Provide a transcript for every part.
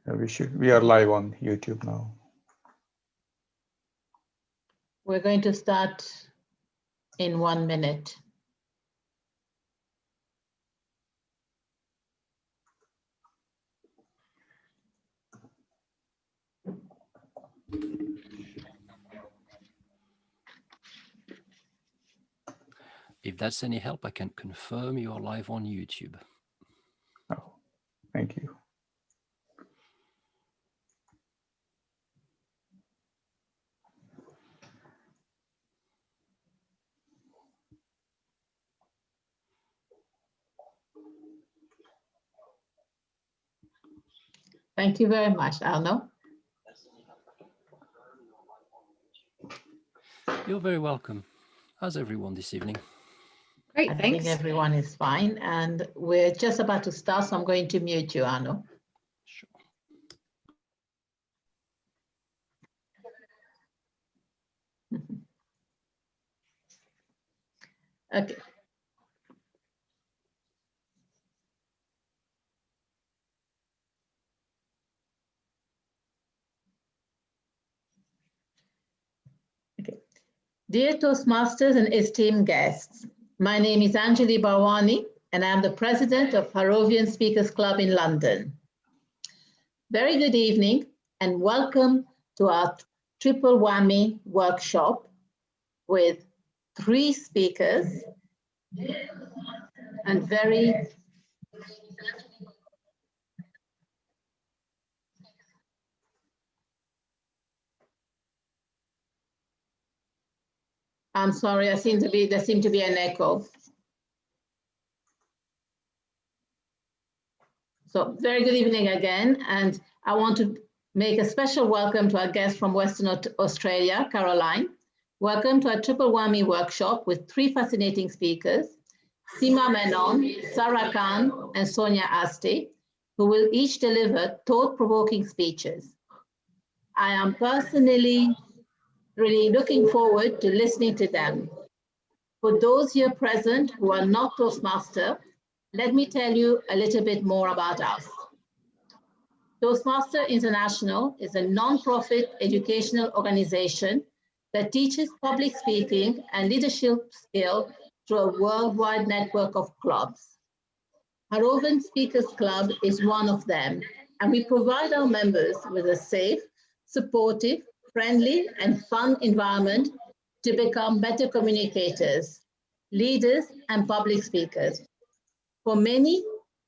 We are live on YouTube now. We're going to start in 1 minute. If that's any help, I can confirm you are live on YouTube. Oh, thank you. Thank you very much, Arno. You're very welcome. How's everyone this evening? Great, I thanks. think everyone is fine, and we're just about to start, so I'm going to mute you, Arno. Sure. Okay. Dear Toastmasters and esteemed guests, my name is Anjali Bharwani, and I'm the president of Harrovian Speakers Club in London. Very good evening, and welcome to our Triple Whammy workshop with 3 speakers and very I'm sorry, there seemed to be an echo. So very good evening again, and I want to make a special welcome to our guest from Western Australia, Caroline. Welcome to our Triple Whammy workshop with 3 fascinating speakers, Seema Menon, Sarah Khan, and Sonia Asti, who will each deliver thought-provoking speeches. I am personally really looking forward to listening to them. For those here present who are not Toastmaster, let me tell you a little bit more about us. Toastmaster International is a non-profit educational organization that teaches public speaking and leadership skill through a worldwide network of clubs. Harrovian Speakers Club is one of them, and we provide our members with a safe, supportive, friendly, and fun environment to become better communicators, leaders, and public speakers. For many,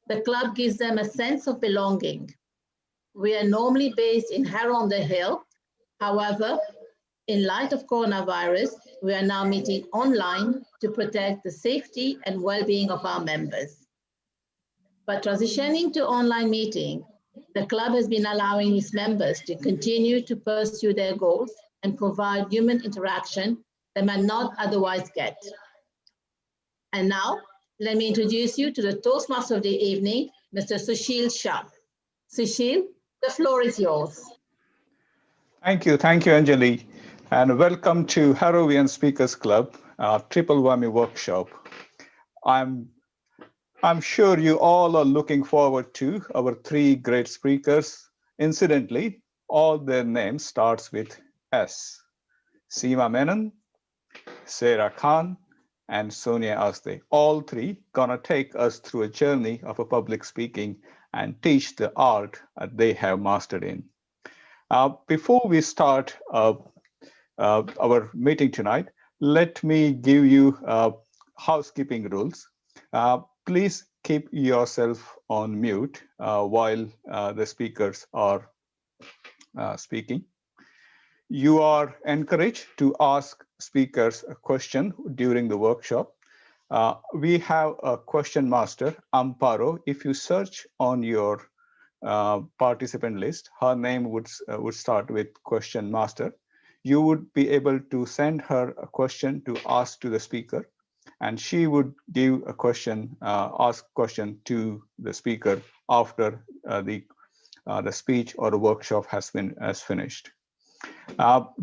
the club gives them a sense of belonging. We are normally based in Harrow on the Hill. However, in light of coronavirus, we are now meeting online to protect the safety and well-being of our members. By transitioning to online meeting, the club has been allowing its members to continue to pursue their goals and provide human interaction they might not otherwise get. And now, let me introduce you to the Toastmaster of the evening, Mr. Sushil Shah. Sushil, the floor is yours. Thank you, Anjali, and welcome to Harrovian Speakers Club, our Triple Whammy workshop. I'm sure you all are looking forward to our 3 great speakers. Incidentally, all their names starts with S. Seema Menon, Sarah Khan, and Sonia Asti. All 3 gonna take us through a journey of a public speaking and teach the art they have mastered in. Before we start our meeting tonight, let me give you housekeeping rules. Please keep yourself on mute while the speakers are speaking. You are encouraged to ask speakers a question during the workshop. We have a question master, Amparo. If you search on your participant list, her name would start with question master. You would be able to send her a question to ask to the speaker, and she would give a question, ask question to the speaker after the speech or the workshop has finished.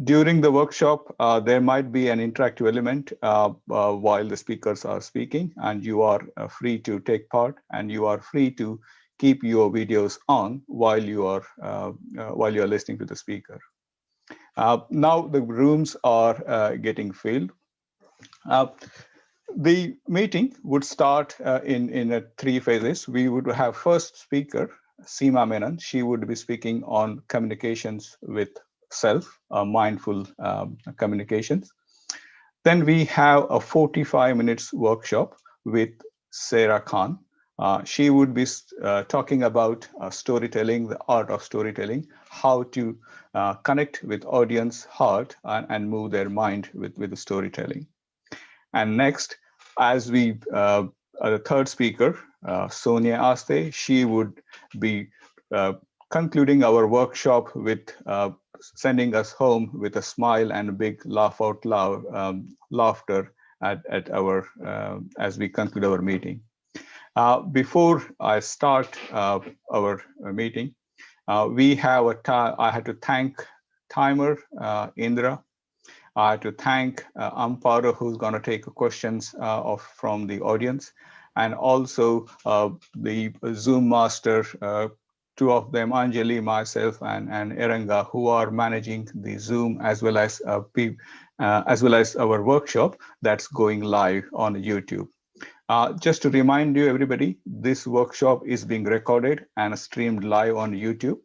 During the workshop, there might be an interactive element while the speakers are speaking, and you are free to take part, and you are free to keep your videos on while you are listening to the speaker. Now the rooms are getting filled. The meeting would start in 3 phases. We would have first speaker, Seema Menon. She would be speaking on communications with self, mindful communications. Then we have a 45 minutes workshop with Sarah Khan. She would be talking about storytelling, the art of storytelling, how to connect with audience heart and move their mind with the storytelling. And next, as we, the third speaker, Sonia Aste, she would be concluding our workshop with sending us home with a smile and a big laugh out loud laughter at our as we conclude our meeting. Before I start our meeting, we have I had to thank timer Indra. I had to thank Amparo, who's going to take questions from the audience, and also the Zoom master, 2 of them, Anjali, myself, and Eranga, who are managing the Zoom as well as our workshop that's going live on YouTube. Just to remind you, everybody, this workshop is being recorded and streamed live on YouTube.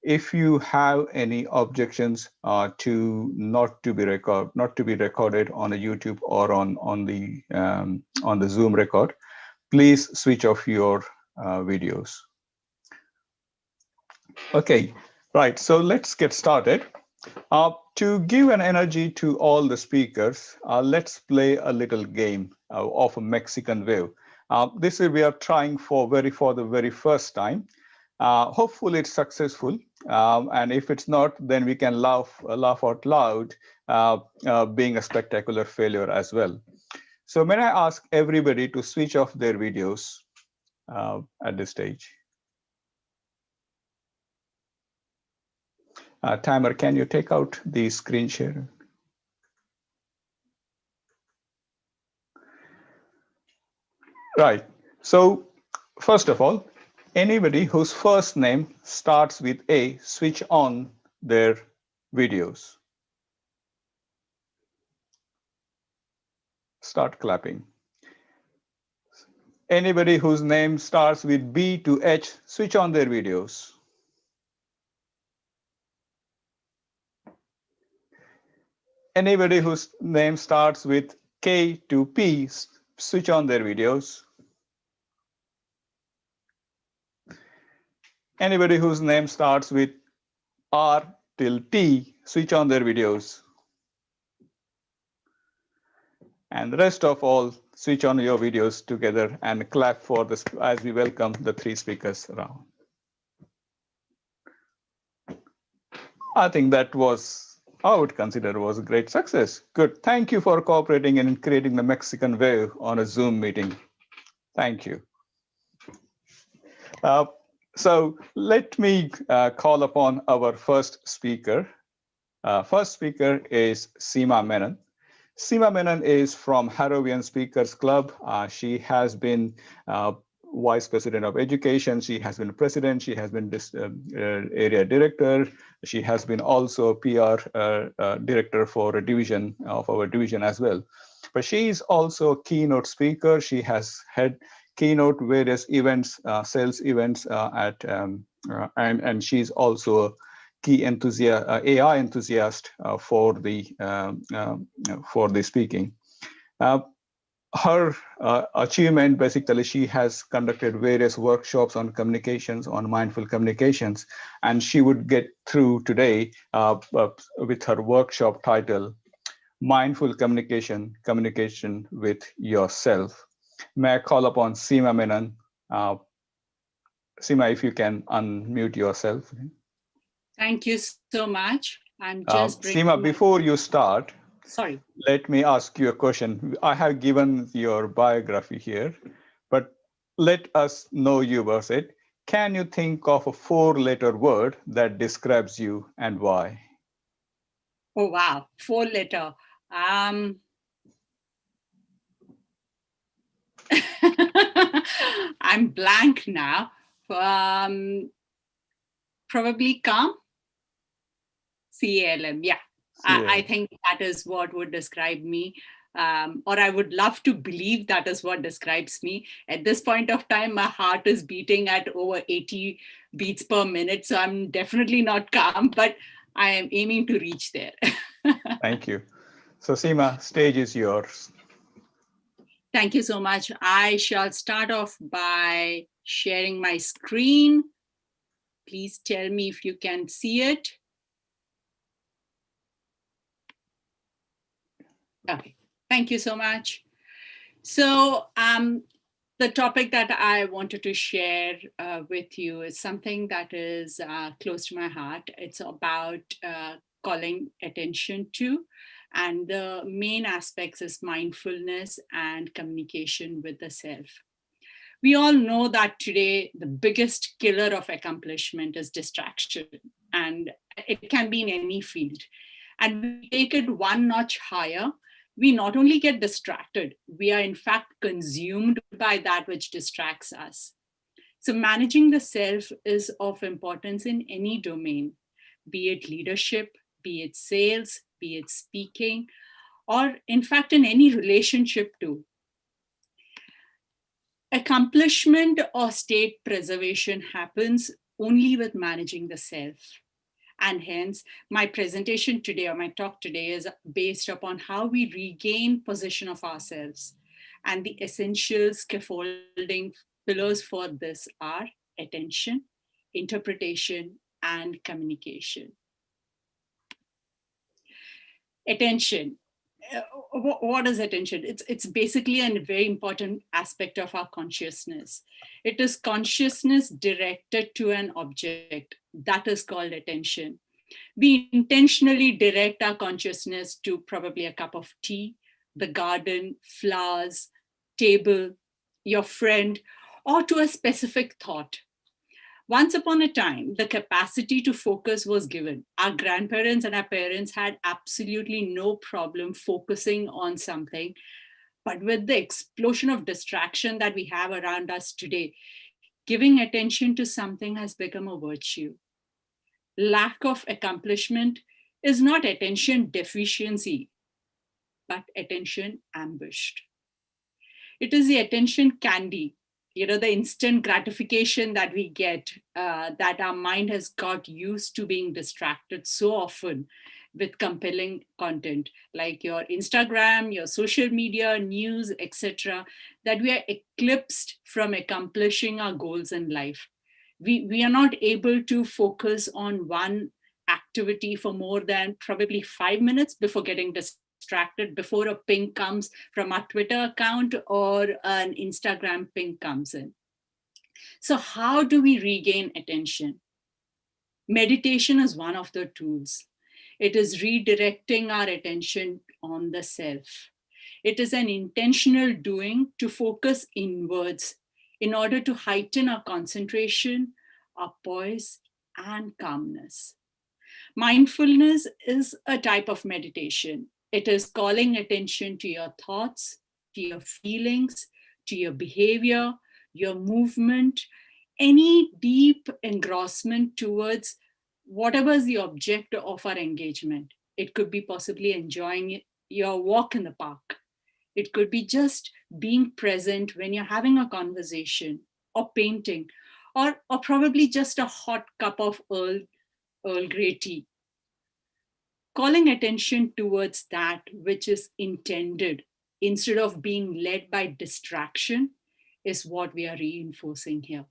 If you have any objections to not to be recorded on a YouTube or on the Zoom record, please switch off your videos. Okay, right. So let's get started. To give an energy to all the speakers, let's play a little game of a Mexican wave. This is we are trying for the very first time. Hopefully it's successful, and if it's not, then we can laugh out loud, being a spectacular failure as well. So may I ask everybody to switch off their videos at this stage? Timer, can you take out the screen share? Right. So first of all, anybody whose first name starts with A, switch on their videos. Start clapping. Anybody whose name starts with B to H, switch on their videos. Anybody whose name starts with K to P, switch on their videos. Anybody whose name starts with R till T, switch on their videos. And the rest of all, switch on your videos together and clap for this as we welcome the 3 speakers around. I think that was, I would consider was a great success. Good. Thank you for cooperating and creating the Mexican wave on a Zoom meeting. Thank you. So let me call upon our first speaker. First speaker is Seema Menon. Seema Menon is from Harrovian Speakers Club. She has been Vice President of Education. She has been President. She has been Area Director. She has been also PR Director for a division of our division as well. But she is also a keynote speaker. She has had keynote various events, sales events and she's also a key enthusiast, AI enthusiast for the speaking. Her achievement, basically, she has conducted various workshops on communications, on mindful communications, and she would get through today with her workshop title, Mindful Communication, Communication with Yourself. May I call upon Seema Menon. Seema, if you can unmute yourself. Thank you so much. I'm just Seema, before you start, sorry. Let me ask you a question. I have given your biography here, but let us know you, Bursit. Can you think of a 4-letter word that describes you and why? Oh, wow. 4-letter. I'm blank now. Probably calm. CALM, yeah. I CALM. think that is what would describe me. Or I would love to believe that is what describes me. At this point of time, my heart is beating at over 80 beats per minute. So I'm definitely not calm, but I am aiming to reach there. Thank you. So Seema, stage is yours. Thank you so much. I shall start off by sharing my screen. Please tell me if you can see it. Okay, thank you so much. So the topic that I wanted to share with you is something that is close to my heart. It's about calling attention to, and the main aspects is mindfulness and communication with the self. We all know that today the biggest killer of accomplishment is distraction, and it can be in any field. And we take it one notch higher. We not only get distracted, we are in fact consumed by that which distracts us. So managing the self is of importance in any domain, be it leadership, be it sales, be it speaking, or in fact in any relationship too. Accomplishment or state preservation happens only with managing the self. And hence, my presentation today or my talk today is based upon how we regain possession of ourselves. And the essential scaffolding pillars for this are attention, interpretation, and communication. Attention. What is attention? It's basically a very important aspect of our consciousness. It is consciousness directed to an object. That is called attention. We intentionally direct our consciousness to probably a cup of tea, the garden, flowers, table, your friend, or to a specific thought. Once upon a time, the capacity to focus was given. Our grandparents and our parents had absolutely no problem focusing on something. But with the explosion of distraction that we have around us today, giving attention to something has become a virtue. Lack of accomplishment is not attention deficiency, but attention ambushed. It is the attention candy, the instant gratification that we get, that our mind has got used to being distracted so often with compelling content like your Instagram, your social media, news, etc., that we are eclipsed from accomplishing our goals in life. We are not able to focus on one activity for more than probably 5 minutes before getting distracted, before a ping comes from our Twitter account or an Instagram ping comes in. So how do we regain attention? Meditation is one of the tools. It is redirecting our attention on the self. It is an intentional doing to focus inwards in order to heighten our concentration, our poise, and calmness. Mindfulness is a type of meditation. It is calling attention to your thoughts, to your feelings, to your behavior, your movement, any deep engrossment towards whatever is the object of our engagement. It could be possibly enjoying your walk in the park. It could be just being present when you're having a conversation or painting, or probably just a hot cup of Earl Grey tea. Calling attention towards that which is intended instead of being led by distraction is what we are reinforcing here.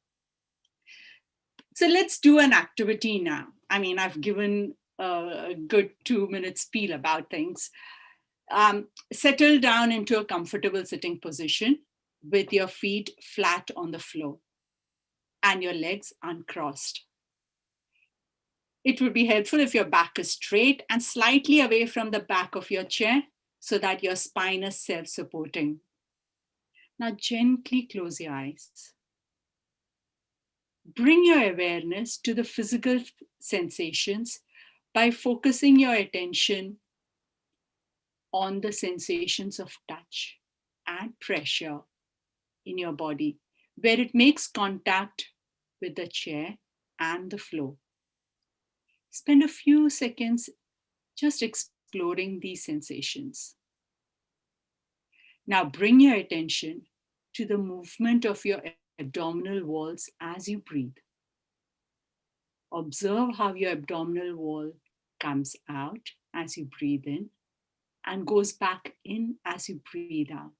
So let's do an activity now. I mean, I've given a good 2-minute spiel about things. Settle down into a comfortable sitting position with your feet flat on the floor and your legs uncrossed. It would be helpful if your back is straight and slightly away from the back of your chair so that your spine is self-supporting. Now gently close your eyes. Bring your awareness to the physical sensations by focusing your attention on the sensations of touch and pressure in your body, where it makes contact with the chair and the floor. Spend a few seconds just exploring these sensations. Now bring your attention to the movement of your abdominal walls as you breathe. Observe how your abdominal wall comes out as you breathe in and goes back in as you breathe out.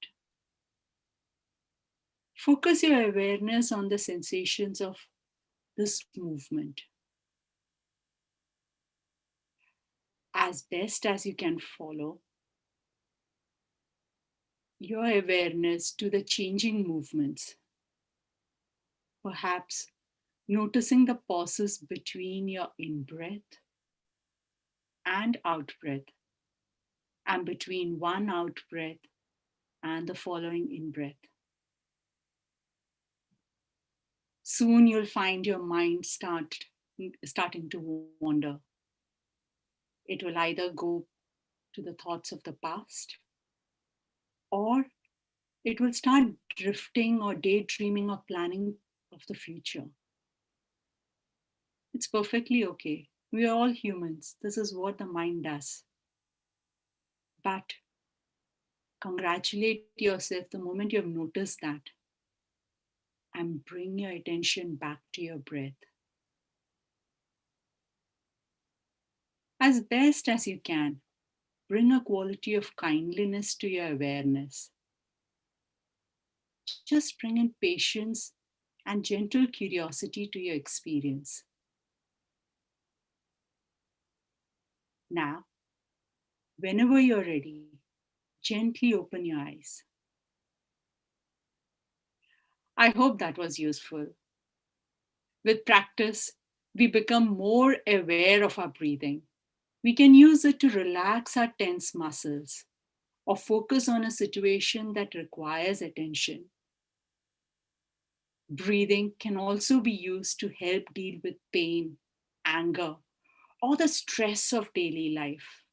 Focus your awareness on the sensations of this movement. As best as you can follow your awareness to the changing movements, perhaps noticing the pauses between your in-breath and out-breath, and between one out-breath and the following in-breath. Soon you'll find your mind starting to wander. It will either go to the thoughts of the past, or it will start drifting or daydreaming or planning of the future. It's perfectly okay. We are all humans. This is what the mind does. But congratulate yourself the moment you have noticed that, and bring your attention back to your breath. As best as you can, bring a quality of kindliness to your awareness. Just bring in patience and gentle curiosity to your experience. Now, whenever you're ready, gently open your eyes. I hope that was useful. With practice, we become more aware of our breathing. We can use it to relax our tense muscles or focus on a situation that requires attention. Breathing can also be used to help deal with pain, anger, or the stress of daily life.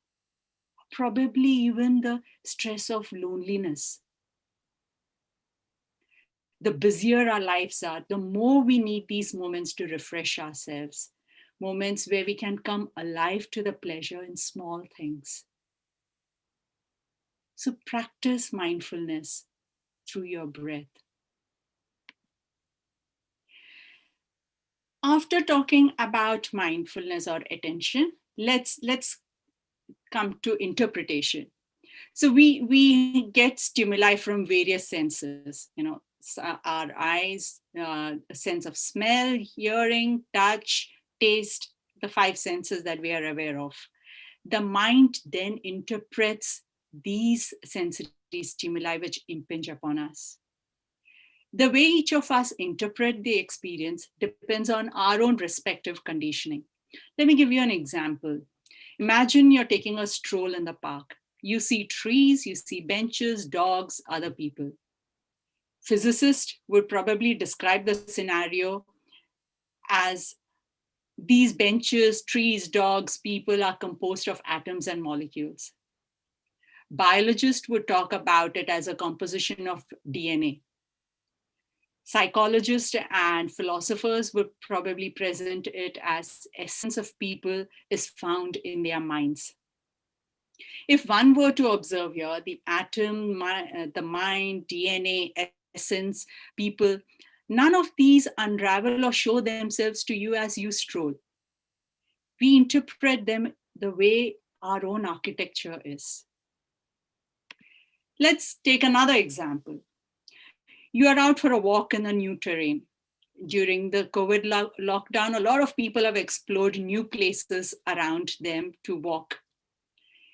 Probably even the stress of loneliness. The busier our lives are, the more we need these moments to refresh ourselves. Moments where we can come alive to the pleasure in small things. So practice mindfulness through your breath. After talking about mindfulness or attention, let's come to interpretation. So we get stimuli from various senses, our eyes, a sense of smell, hearing, touch, taste, the 5 senses that we are aware of. The mind then interprets these sensory stimuli which impinge upon us. The way each of us interpret the experience depends on our own respective conditioning. Let me give you an example. Imagine you're taking a stroll in the park. You see trees, you see benches, dogs, other people. Physicists would probably describe the scenario as these benches, trees, dogs, people are composed of atoms and molecules. Biologists would talk about it as a composition of DNA. Psychologists and philosophers would probably present it as essence of people is found in their minds. If one were to observe here, the atom, the mind, DNA, essence, people, none of these unravel or show themselves to you as you stroll. We interpret them the way our own architecture is. Let's take another example. You are out for a walk in a new terrain. During the COVID lockdown, a lot of people have explored new places around them to walk.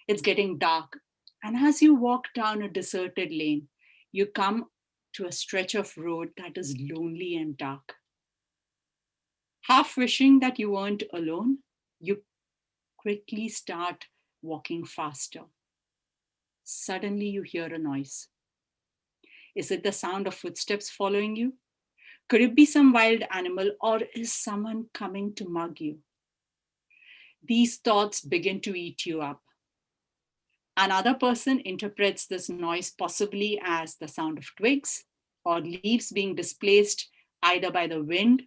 It's getting dark. And as you walk down a deserted lane, you come to a stretch of road that is lonely and dark. Half wishing that you weren't alone, you quickly start walking faster. Suddenly you hear a noise. Is it the sound of footsteps following you? Could it be some wild animal, or is someone coming to mug you? These thoughts begin to eat you up. Another person interprets this noise possibly as the sound of twigs or leaves being displaced either by the wind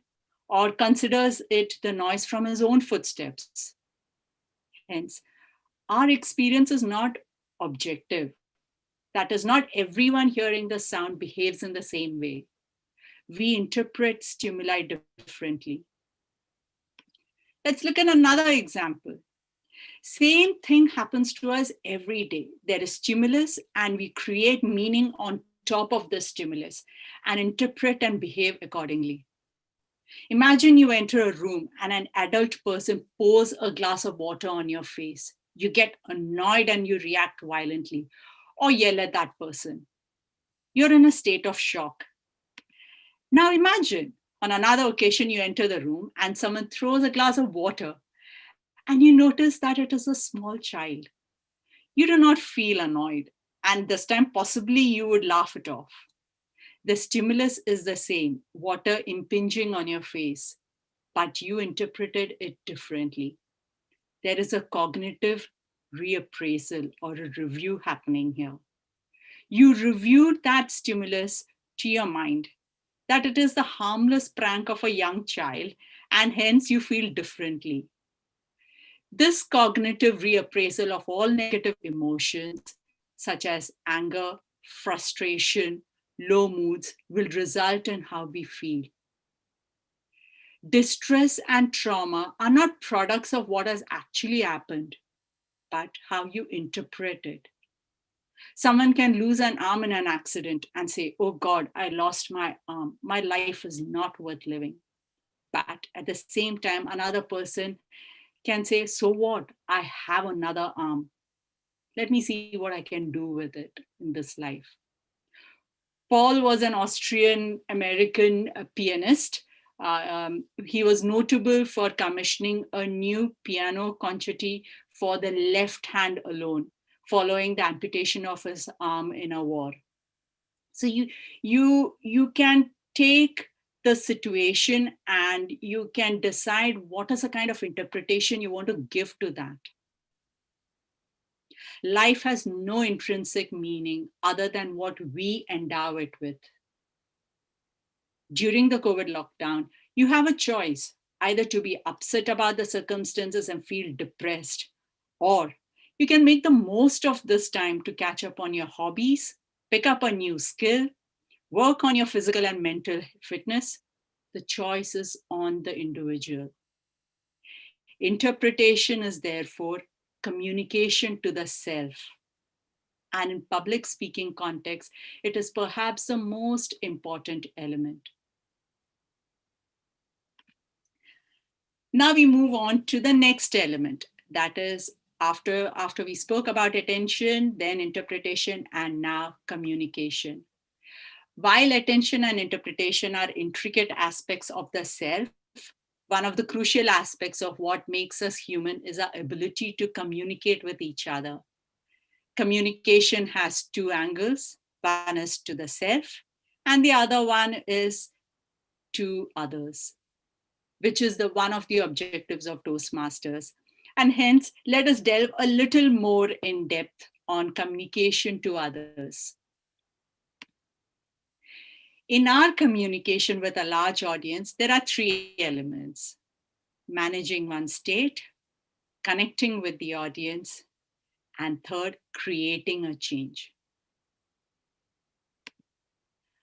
or considers it the noise from his own footsteps. Hence, our experience is not objective. That is, not everyone hearing the sound behaves in the same way. We interpret stimuli differently. Let's look at another example. Same thing happens to us every day. There is stimulus and we create meaning on top of the stimulus and interpret and behave accordingly. Imagine you enter a room and an adult person pours a glass of water on your face. You get annoyed and you react violently or yell at that person. You're in a state of shock. Now imagine on another occasion you enter the room and someone throws a glass of water and you notice that it is a small child. You do not feel annoyed, and this time possibly you would laugh it off. The stimulus is the same, water impinging on your face, but you interpreted it differently. There is a cognitive reappraisal or a review happening here. You reviewed that stimulus to your mind, that it is the harmless prank of a young child, and hence you feel differently. This cognitive reappraisal of all negative emotions, such as anger, frustration, low moods, will result in how we feel. Distress and trauma are not products of what has actually happened, but how you interpret it. Someone can lose an arm in an accident and say, oh God, I lost my arm. My life is not worth living. But at the same time, another person can say, so what? I have another arm. Let me see what I can do with it in this life. Paul was an Austrian-American pianist. He was notable for commissioning a new piano concerti for the left hand alone, following the amputation of his arm in a war. So you can take the situation and you can decide what is the kind of interpretation you want to give to that. Life has no intrinsic meaning other than what we endow it with. During the COVID lockdown, you have a choice, either to be upset about the circumstances and feel depressed, or you can make the most of this time to catch up on your hobbies, pick up a new skill, work on your physical and mental fitness. The choice is on the individual. Interpretation is therefore communication to the self. And in public speaking context, it is perhaps the most important element. Now we move on to the next element. That is, after we spoke about attention, then interpretation, and now communication. While attention and interpretation are intricate aspects of the self, one of the crucial aspects of what makes us human is our ability to communicate with each other. Communication has two angles. One is to the self, and the other one is to others, which is one of the objectives of Toastmasters. And hence, let us delve a little more in depth on communication to others. In our communication with a large audience, there are three elements: managing one's state, connecting with the audience, and third, creating a change.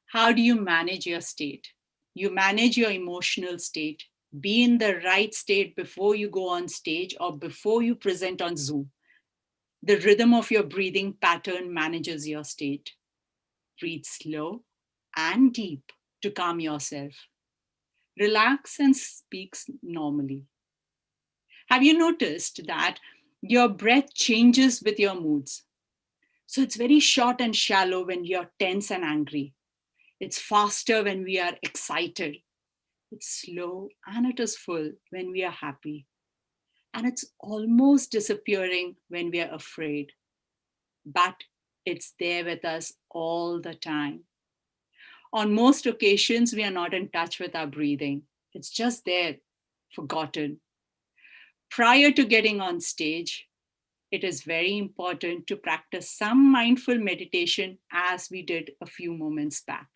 How do you manage your state? You manage your emotional state. Be in the right state before you go on stage or before you present on Zoom. The rhythm of your breathing pattern manages your state. Breathe slow and deep to calm yourself. Relax and speak normally. Have you noticed that your breath changes with your moods? So it's very short and shallow when you're tense and angry. It's faster when we are excited. It's slow and it is full when we are happy. And it's almost disappearing when we are afraid. But it's there with us all the time. On most occasions, we are not in touch with our breathing. It's just there, forgotten. Prior to getting on stage, it is very important to practice some mindful meditation as we did a few moments back.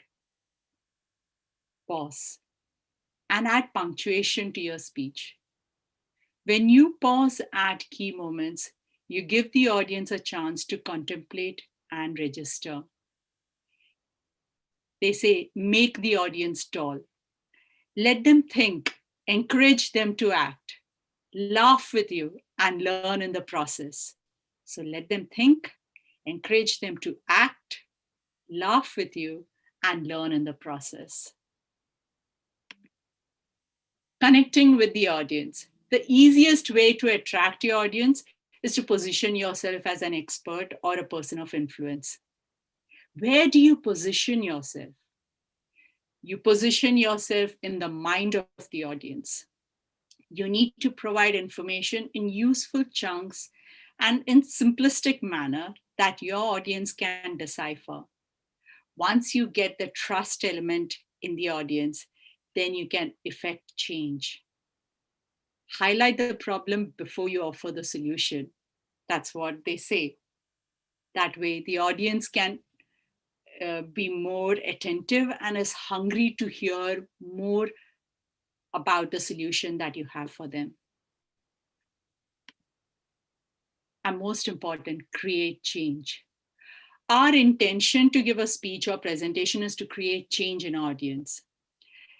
Pause. and add punctuation to your speech. When you pause at key moments, you give the audience a chance to contemplate and register. They say, make the audience tall. Let them think, encourage them to act, laugh with you, and learn in the process. So let them think, encourage them to act, laugh with you, and learn in the process. Connecting with the audience. The easiest way to attract your audience is to position yourself as an expert or a person of influence. Where do you position yourself? You position yourself in the mind of the audience. You need to provide information in useful chunks and in simplistic manner that your audience can decipher. Once you get the trust element in the audience, then you can effect change. Highlight the problem before you offer the solution. That's what they say. That way, the audience can be more attentive and is hungry to hear more about the solution that you have for them. And most important, create change. Our intention to give a speech or presentation is to create change in our audience.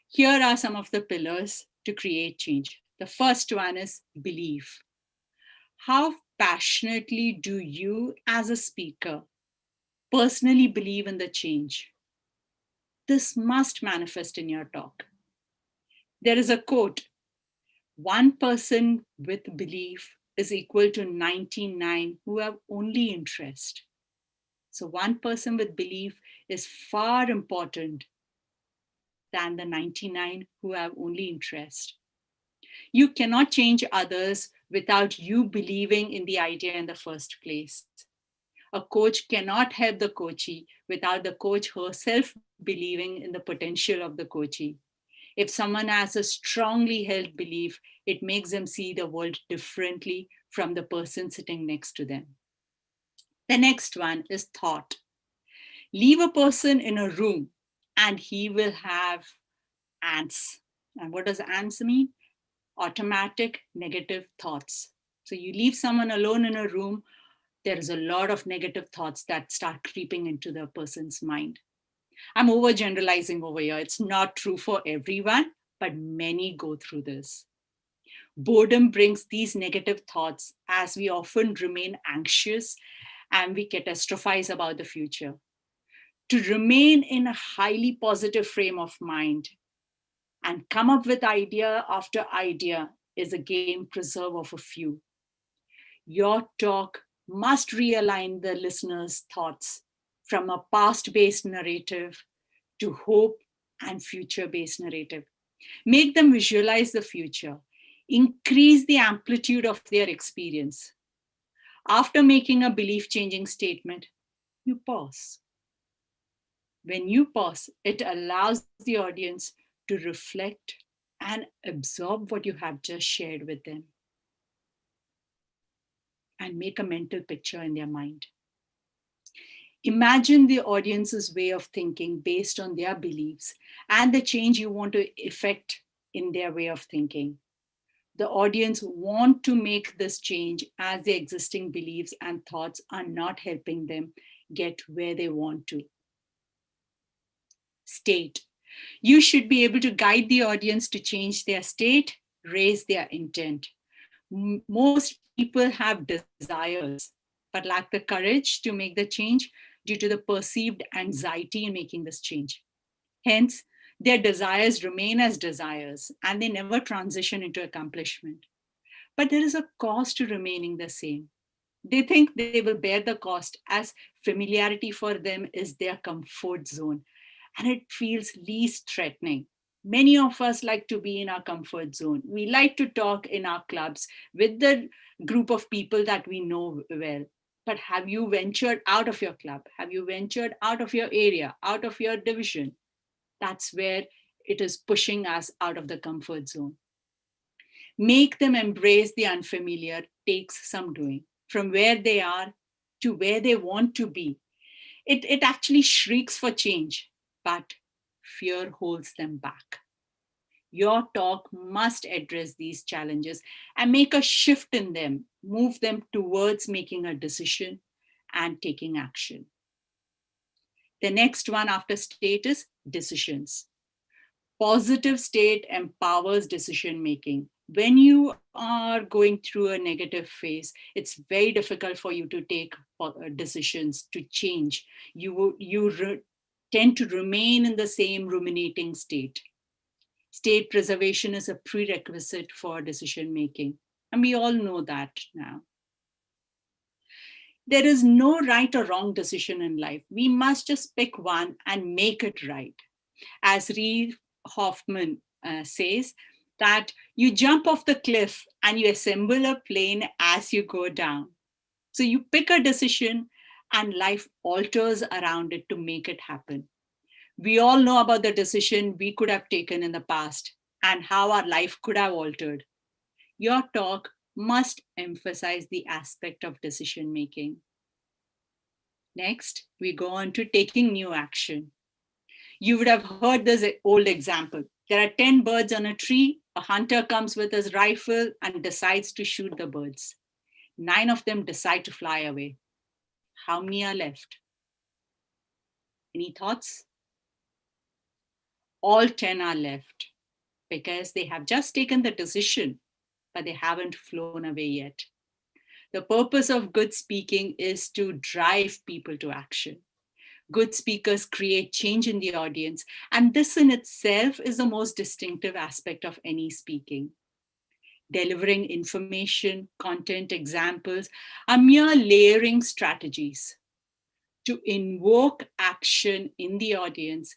Here are some of the pillars to create change. The first one is belief. How passionately do you, as a speaker, personally believe in the change? This must manifest in your talk. There is a quote, one person with belief is equal to 99 who have only interest. So one person with belief is far important than the 99 who have only interest. You cannot change others without you believing in the idea in the first place. A coach cannot help the coachee without the coach herself believing in the potential of the coachee. If someone has a strongly held belief, it makes them see the world differently from the person sitting next to them. The next one is thought. Leave a person in a room and he will have ants. And what does ants mean? Automatic negative thoughts. So you leave someone alone in a room, there's a lot of negative thoughts that start creeping into the person's mind. I'm overgeneralizing over here. It's not true for everyone, but many go through this. Boredom brings these negative thoughts as we often remain anxious and we catastrophize about the future. To remain in a highly positive frame of mind and come up with idea after idea is a game preserve of a few. Your talk must realign the listener's thoughts from a past-based narrative to hope and future-based narrative. Make them visualize the future. Increase the amplitude of their experience. After making a belief-changing statement, you pause. When you pause, it allows the audience to reflect and absorb what you have just shared with them and make a mental picture in their mind. Imagine the audience's way of thinking based on their beliefs and the change you want to effect in their way of thinking. The audience want to make this change as their existing beliefs and thoughts are not helping them get where they want to. State. You should be able to guide the audience to change their state, raise their intent. Most people have desires, but lack the courage to make the change due to the perceived anxiety in making this change. Hence, their desires remain as desires and they never transition into accomplishment. But there is a cost to remaining the same. They think they will bear the cost as familiarity for them is their comfort zone and it feels least threatening. Many of us like to be in our comfort zone. We like to talk in our clubs with the group of people that we know well. But have you ventured out of your club? Have you ventured out of your area, out of your division? That's where it is pushing us out of the comfort zone. Make them embrace the unfamiliar takes some doing. From where they are to where they want to be. It actually shrieks for change, but fear holds them back. Your talk must address these challenges and make a shift in them, move them towards making a decision and taking action. The next one after state is decisions. Positive state empowers decision making. When you are going through a negative phase, it's very difficult for you to take decisions to change. You tend to remain in the same ruminating state. State preservation is a prerequisite for decision making, and we all know that now. There is no right or wrong decision in life. We must just pick one and make it right. As Reeve Hoffman says, that you jump off the cliff and you assemble a plane as you go down. So you pick a decision and life alters around it to make it happen. We all know about the decision we could have taken in the past and how our life could have altered. Your talk must emphasize the aspect of decision making. Next, we go on to taking new action. You would have heard this old example. There are 10 birds on a tree. A hunter comes with his rifle and decides to shoot the birds. 9 of them decide to fly away. How many are left? Any thoughts? All 10 are left because they have just taken the decision, but they haven't flown away yet. The purpose of good speaking is to drive people to action. Good speakers create change in the audience, and this in itself is the most distinctive aspect of any speaking. Delivering information, content, examples are mere layering strategies to invoke action in the audience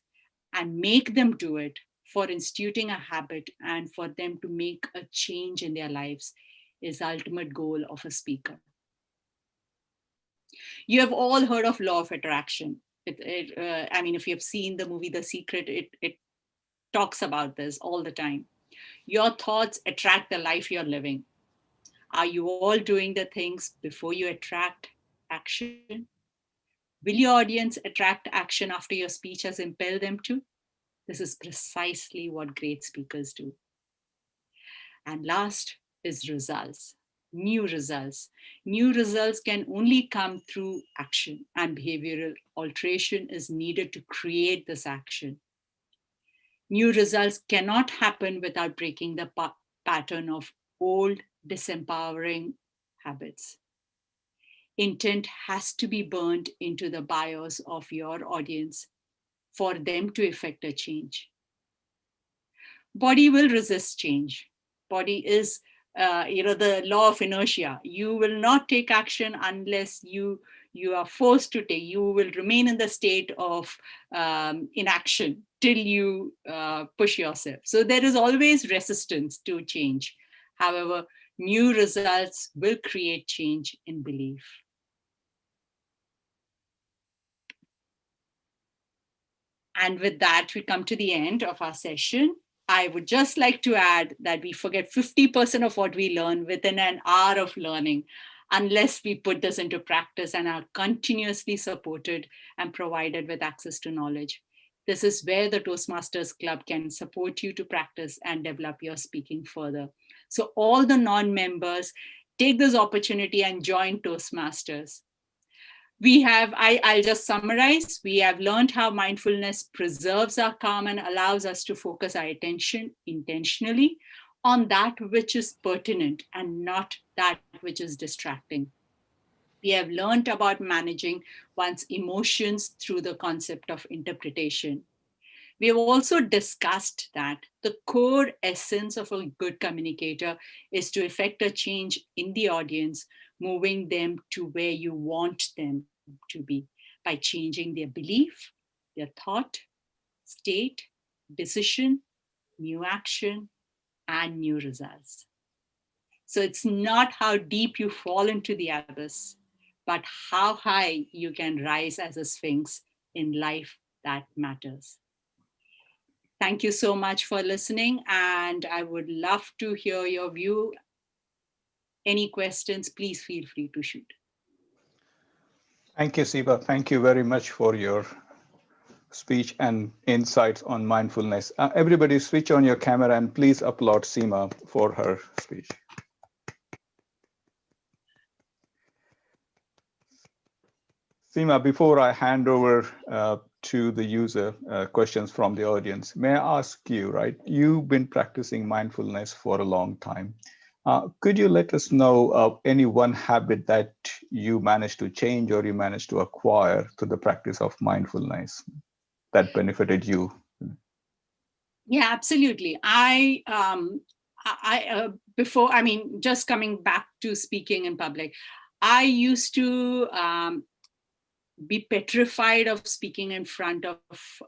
and make them do it, for instituting a habit and for them to make a change in their lives is the ultimate goal of a speaker. You have all heard of law of attraction. I mean, if you have seen the movie The Secret, it talks about this all the time. Your thoughts attract the life you're living. Are you all doing the things before you attract action? Will your audience attract action after your speech has impelled them to? This is precisely what great speakers do. And last is results. New results. New results can only come through action, and behavioral alteration is needed to create this action. New results cannot happen without breaking the pattern of old disempowering habits. Intent has to be burned into the bios of your audience for them to effect a change. Body will resist change. Body is, the law of inertia. You will not take action unless you are forced to take. You will remain in the state of inaction till you push yourself. So there is always resistance to change. However, new results will create change in belief. And with that, we come to the end of our session. I would just like to add that we forget 50% of what we learn within an hour of learning, unless we put this into practice and are continuously supported and provided with access to knowledge. This is where the Toastmasters Club can support you to practice and develop your speaking further. So all the non-members, take this opportunity and join Toastmasters. I'll just summarize. We have learned how mindfulness preserves our calm and allows us to focus our attention intentionally on that which is pertinent and not that which is distracting. We have learned about managing one's emotions through the concept of interpretation. We have also discussed that the core essence of a good communicator is to effect a change in the audience, moving them to where you want them to be by changing their belief, their thought, state, decision, new action, and new results. So it's not how deep you fall into the abyss, but how high you can rise as a sphinx in life that matters. Thank you so much for listening, and I would love to hear your view. Any questions, please feel free to shoot. Thank you, Seema. Thank you very much for your speech and insights on mindfulness. Everybody switch on your camera and please applaud Seema for her speech. Seema, before I hand over to the user questions from the audience, may I ask you, right, you've been practicing mindfulness for a long time. Could you let us know any one habit that you managed to change or you managed to acquire through the practice of mindfulness that benefited you? Yeah, absolutely. Just coming back to speaking in public, I used to be petrified of speaking in front of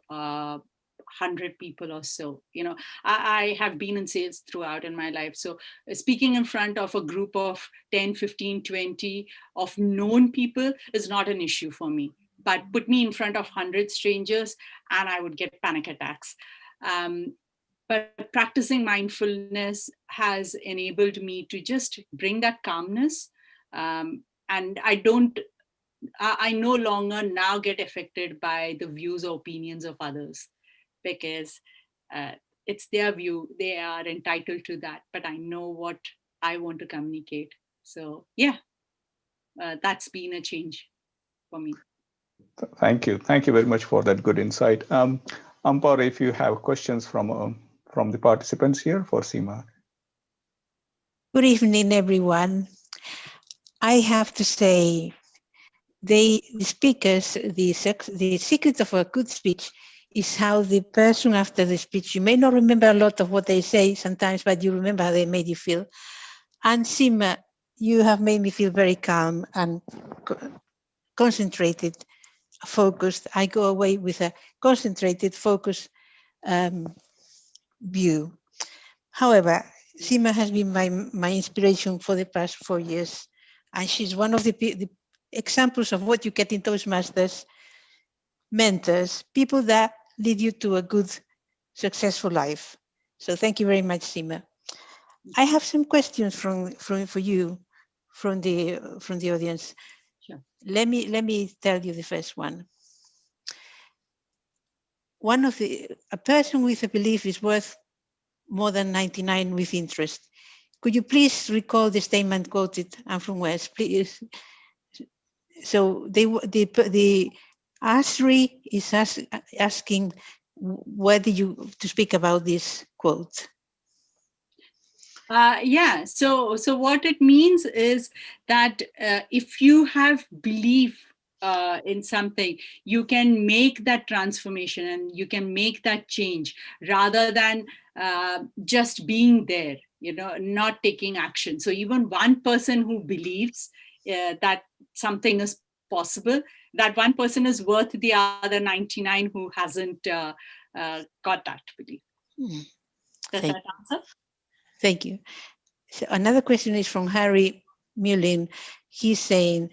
100 people or so. You know, I have been in sales throughout in my life. So speaking in front of a group of 10, 15, 20 of known people is not an issue for me. But put me in front of 100 strangers and I would get panic attacks. But practicing mindfulness has enabled me to just bring that calmness. And I no longer now get affected by the views or opinions of others, because it's their view. They are entitled to that, but I know what I want to communicate. So yeah, that's been a change for me. Thank you. Thank you very much for that good insight. Ampar, if you have questions from the participants here for Seema. Good evening, everyone. I have to say, the speakers, the secret of a good speech is how the person after the speech, you may not remember a lot of what they say sometimes, but you remember how they made you feel. And Seema, you have made me feel very calm and concentrated, focused. I go away with a concentrated, focused view. However, Seema has been my inspiration for the past 4 years, and she's one of the examples of what you get in Toastmasters, mentors, people that lead you to a good, successful life. So thank you very much, Seema. I have some questions for you from the audience. Sure. Let me tell you the first one. A person with a belief is worth more than 99 with interest. Could you please recall the statement quoted and from where, please? So the Asri is asking whether you to speak about this quote. Yeah. So what it means is that if you have belief in something, you can make that transformation and you can make that change rather than just being there, you know, not taking action. So even one person who believes that something is possible, that one person is worth the other 99 who hasn't got that belief. Does that answer? Thank you. So another question is from Harry Mullin. He's saying,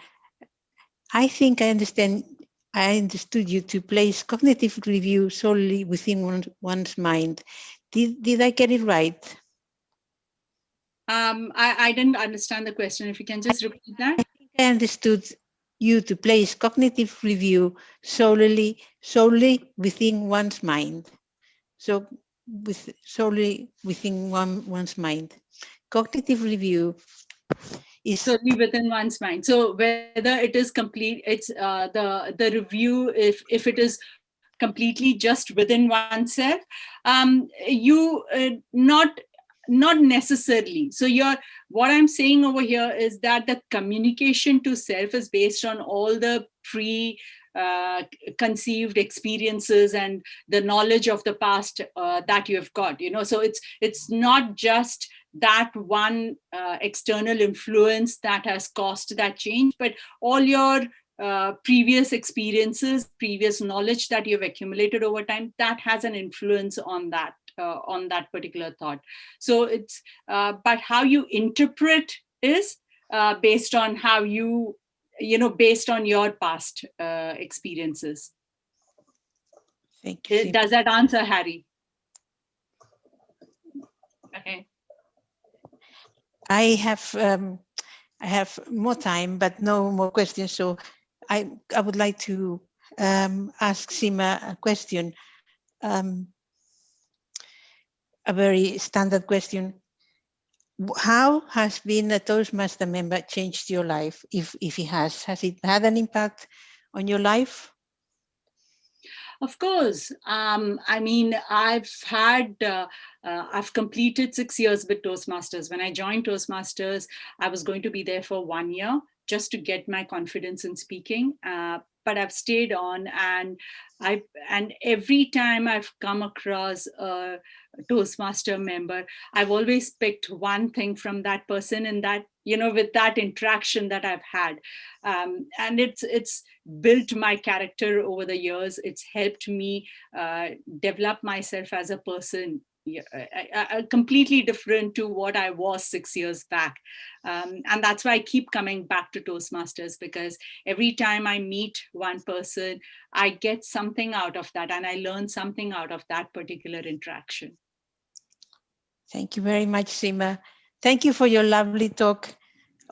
I think I understood you to place cognitive review solely within one's mind. Did I get it right? I didn't understand the question. If you can just repeat that. I think I understood you to place cognitive review solely within one's mind. So solely within one's mind. Cognitive review is solely within one's mind. So whether it is complete, it's the review, if it is completely just within oneself, not necessarily. So what I'm saying over here is that the communication to self is based on all the conceived experiences and the knowledge of the past that you have got, you know. So it's not just that one external influence that has caused that change, but all your previous experiences, previous knowledge that you've accumulated over time, that has an influence on that particular thought. So it's but how you interpret is based on how based on your past experiences. Thank you. Does that answer, Harry? Okay. I have more time, but no more questions. So I would like to ask Seema a question, a very standard question. How has being a Toastmaster member changed your life? If it has it had an impact on your life? Of course. I mean, I've completed 6 years with Toastmasters. When I joined Toastmasters, I was going to be there for 1 year just to get my confidence in speaking. But I've stayed on, and every time I've come across a Toastmaster member, I've always picked one thing from that person, and that, with that interaction that I've had. And it's built my character over the years. It's helped me develop myself as a person, completely different to what I was 6 years back. And that's why I keep coming back to Toastmasters, because every time I meet one person, I get something out of that, and I learn something out of that particular interaction. Thank you very much, Seema. Thank you for your lovely talk.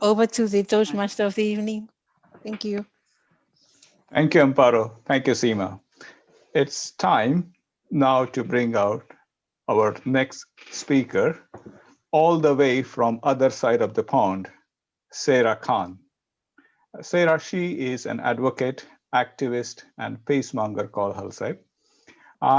Over to the Toastmaster of the evening. Thank you. Thank you, Amparo. Thank you, Seema. It's time now to bring out our next speaker, all the way from other side of the pond, Sarah Khan. Sarah, she is an advocate, activist, and peacemonger, call herself.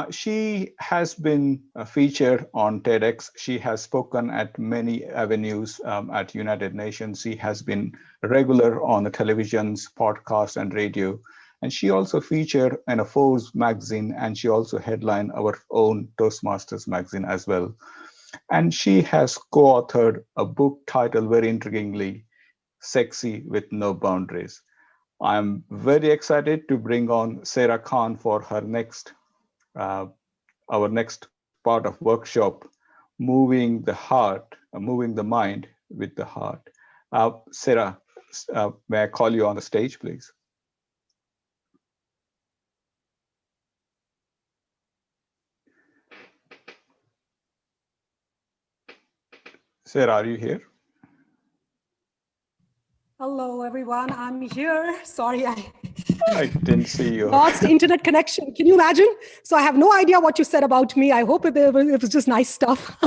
She has been featured on TEDx. She has spoken at many avenues at United Nations. She has been regular on the televisions, podcasts, and radio. And she also featured in a Forbes magazine, and she also headlined our own Toastmasters magazine as well. And she has co-authored a book titled, very intriguingly, Sexy with No Boundaries. I'm very excited to bring on Sarah Khan for her our next part of workshop, moving the heart, moving the mind with the heart. Sarah, may I call you on the stage, please? Sarah, are you here? Hello, everyone. I'm here. Sorry, I didn't see you. Lost internet connection. Can you imagine? So I have no idea what you said about me. I hope it was just nice stuff.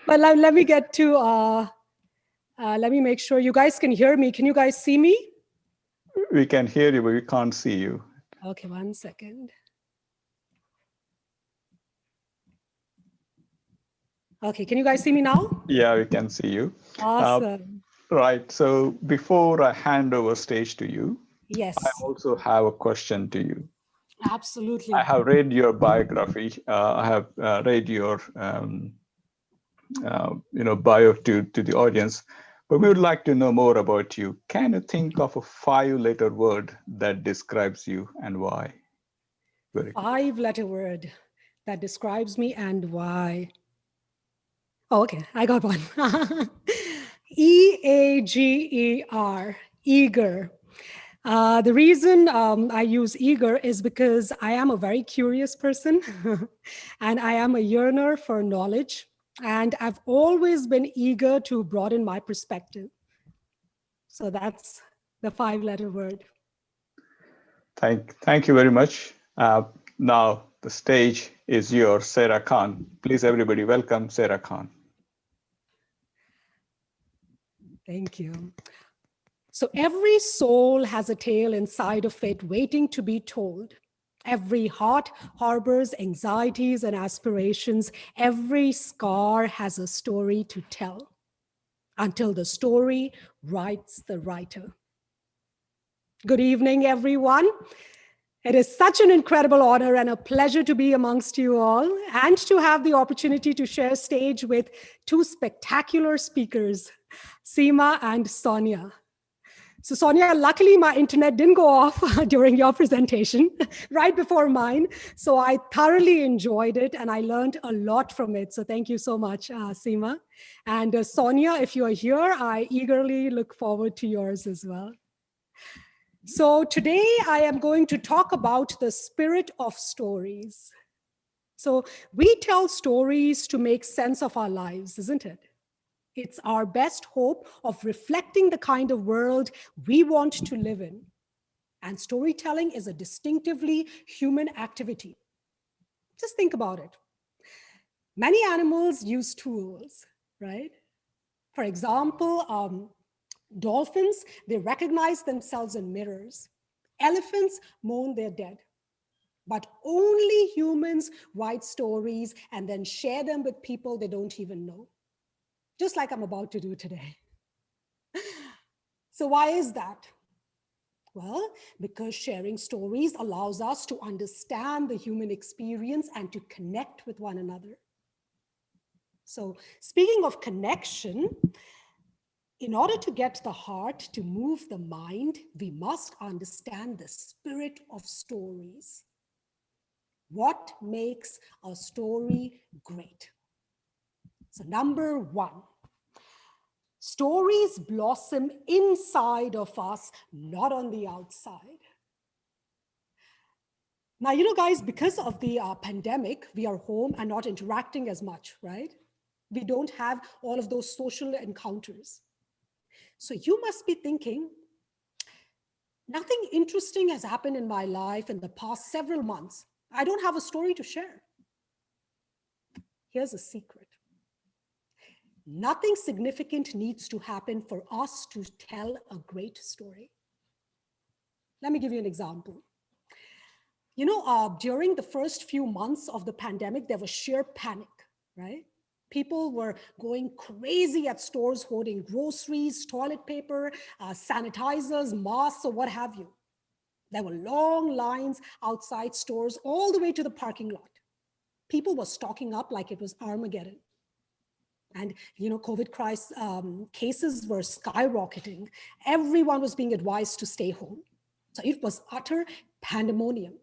But let me get to, let me make sure you guys can hear me. Can you guys see me? We can hear you, but we can't see you. Okay, 1 second. Okay, can you guys see me now? Yeah, we can see you. Awesome. Right, so before I hand over stage to you, Yes. I also have a question to you. Absolutely. I have read your biography. I have read your bio to the audience, but we would like to know more about you. Can you think of a 5-letter word that describes you and why? 5-letter word that describes me and why. Oh, okay, I got one. E-A-G-E-R, eager. The reason I use eager is because I am a very curious person and I am a yearner for knowledge. And I've always been eager to broaden my perspective. So that's the 5-letter word. Thank you very much. Now the stage is yours, Sarah Khan. Please, everybody, welcome Sarah Khan. Thank you. So every soul has a tale inside of it waiting to be told. Every heart harbors anxieties and aspirations. Every scar has a story to tell until the story writes the writer. Good evening, everyone. It is such an incredible honor and a pleasure to be amongst you all and to have the opportunity to share stage with 2 spectacular speakers, Seema and Sonia. So Sonia, luckily my internet didn't go off during your presentation, right before mine. So I thoroughly enjoyed it and I learned a lot from it. So thank you so much, Seema. And Sonia, if you're here, I eagerly look forward to yours as well. So today I am going to talk about the spirit of stories. So we tell stories to make sense of our lives, isn't it? It's our best hope of reflecting the kind of world we want to live in. And storytelling is a distinctively human activity. Just think about it. Many animals use tools, right? For example, dolphins, they recognize themselves in mirrors. Elephants mourn their dead. But only humans write stories and then share them with people they don't even know. Just like I'm about to do today. So why is that? Well, because sharing stories allows us to understand the human experience and to connect with one another. So speaking of connection, in order to get the heart to move the mind, we must understand the spirit of stories. What makes a story great? So number one, stories blossom inside of us, not on the outside. Now, you know, guys, because of the pandemic, we are home and not interacting as much, right? We don't have all of those social encounters. So you must be thinking, nothing interesting has happened in my life in the past several months. I don't have a story to share. Here's a secret. Nothing significant needs to happen for us to tell a great story. Let me give you an example. You know, during the first few months of the pandemic, there was sheer panic, right? People were going crazy at stores hoarding groceries, toilet paper, sanitizers, masks, or what have you. There were long lines outside stores all the way to the parking lot. People were stocking up like it was Armageddon. And, you know, COVID cases were skyrocketing. Everyone was being advised to stay home. So it was utter pandemonium.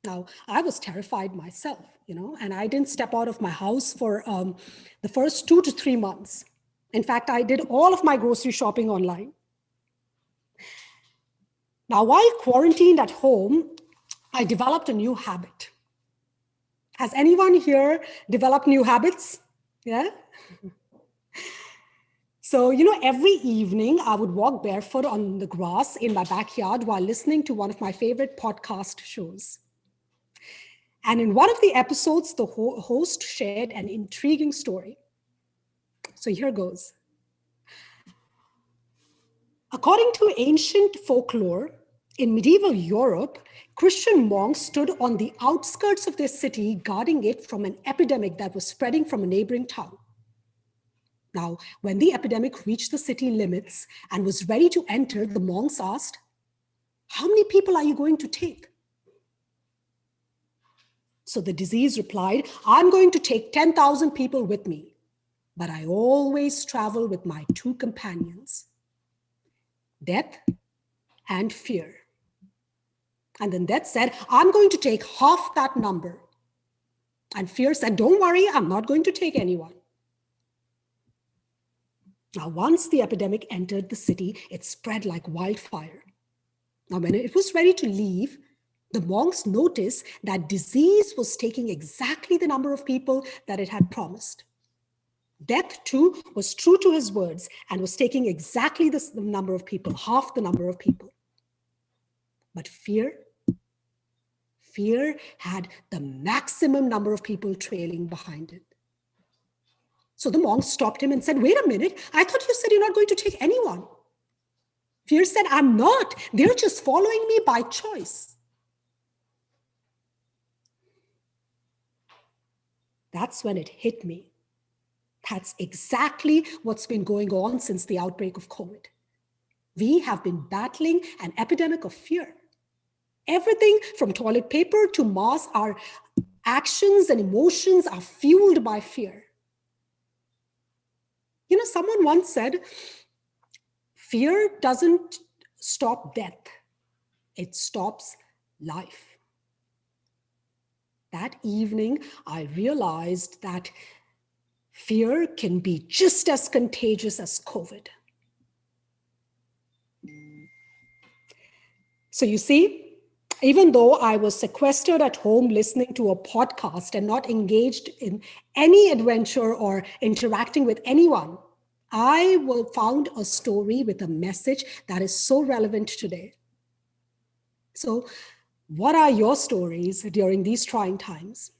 Now, I was terrified myself, you know, and I didn't step out of my house for the first 2 to 3 months. In fact, I did all of my grocery shopping online. Now, while quarantined at home, I developed a new habit. Has anyone here developed new habits? Yeah? So, you know, every evening I would walk barefoot on the grass in my backyard while listening to one of my favorite podcast shows. And in one of the episodes, the host shared an intriguing story. So here goes. According to ancient folklore, in medieval Europe, Christian monks stood on the outskirts of their city, guarding it from an epidemic that was spreading from a neighboring town. Now, when the epidemic reached the city limits and was ready to enter, the monks asked, "How many people are you going to take?" So the disease replied, "I'm going to take 10,000 people with me, but I always travel with my 2 companions, death and fear." And then death said, "I'm going to take half that number." And fear said, "Don't worry, I'm not going to take anyone." Now, once the epidemic entered the city, it spread like wildfire. Now, when it was ready to leave, the monks noticed that disease was taking exactly the number of people that it had promised. Death, too, was true to his words and was taking exactly the number of people, half the number of people. But fear had the maximum number of people trailing behind it. So the monks stopped him and said, "Wait a minute, I thought you said you're not going to take anyone." Fear said, "I'm not. They're just following me by choice." That's when it hit me. That's exactly what's been going on since the outbreak of COVID. We have been battling an epidemic of fear. Everything from toilet paper to masks, our actions and emotions are fueled by fear. You know, someone once said, fear doesn't stop death, it stops life. That evening, I realized that fear can be just as contagious as COVID. So you see, even though I was sequestered at home listening to a podcast and not engaged in any adventure or interacting with anyone, I found a story with a message that is so relevant today. So what are your stories during these trying times?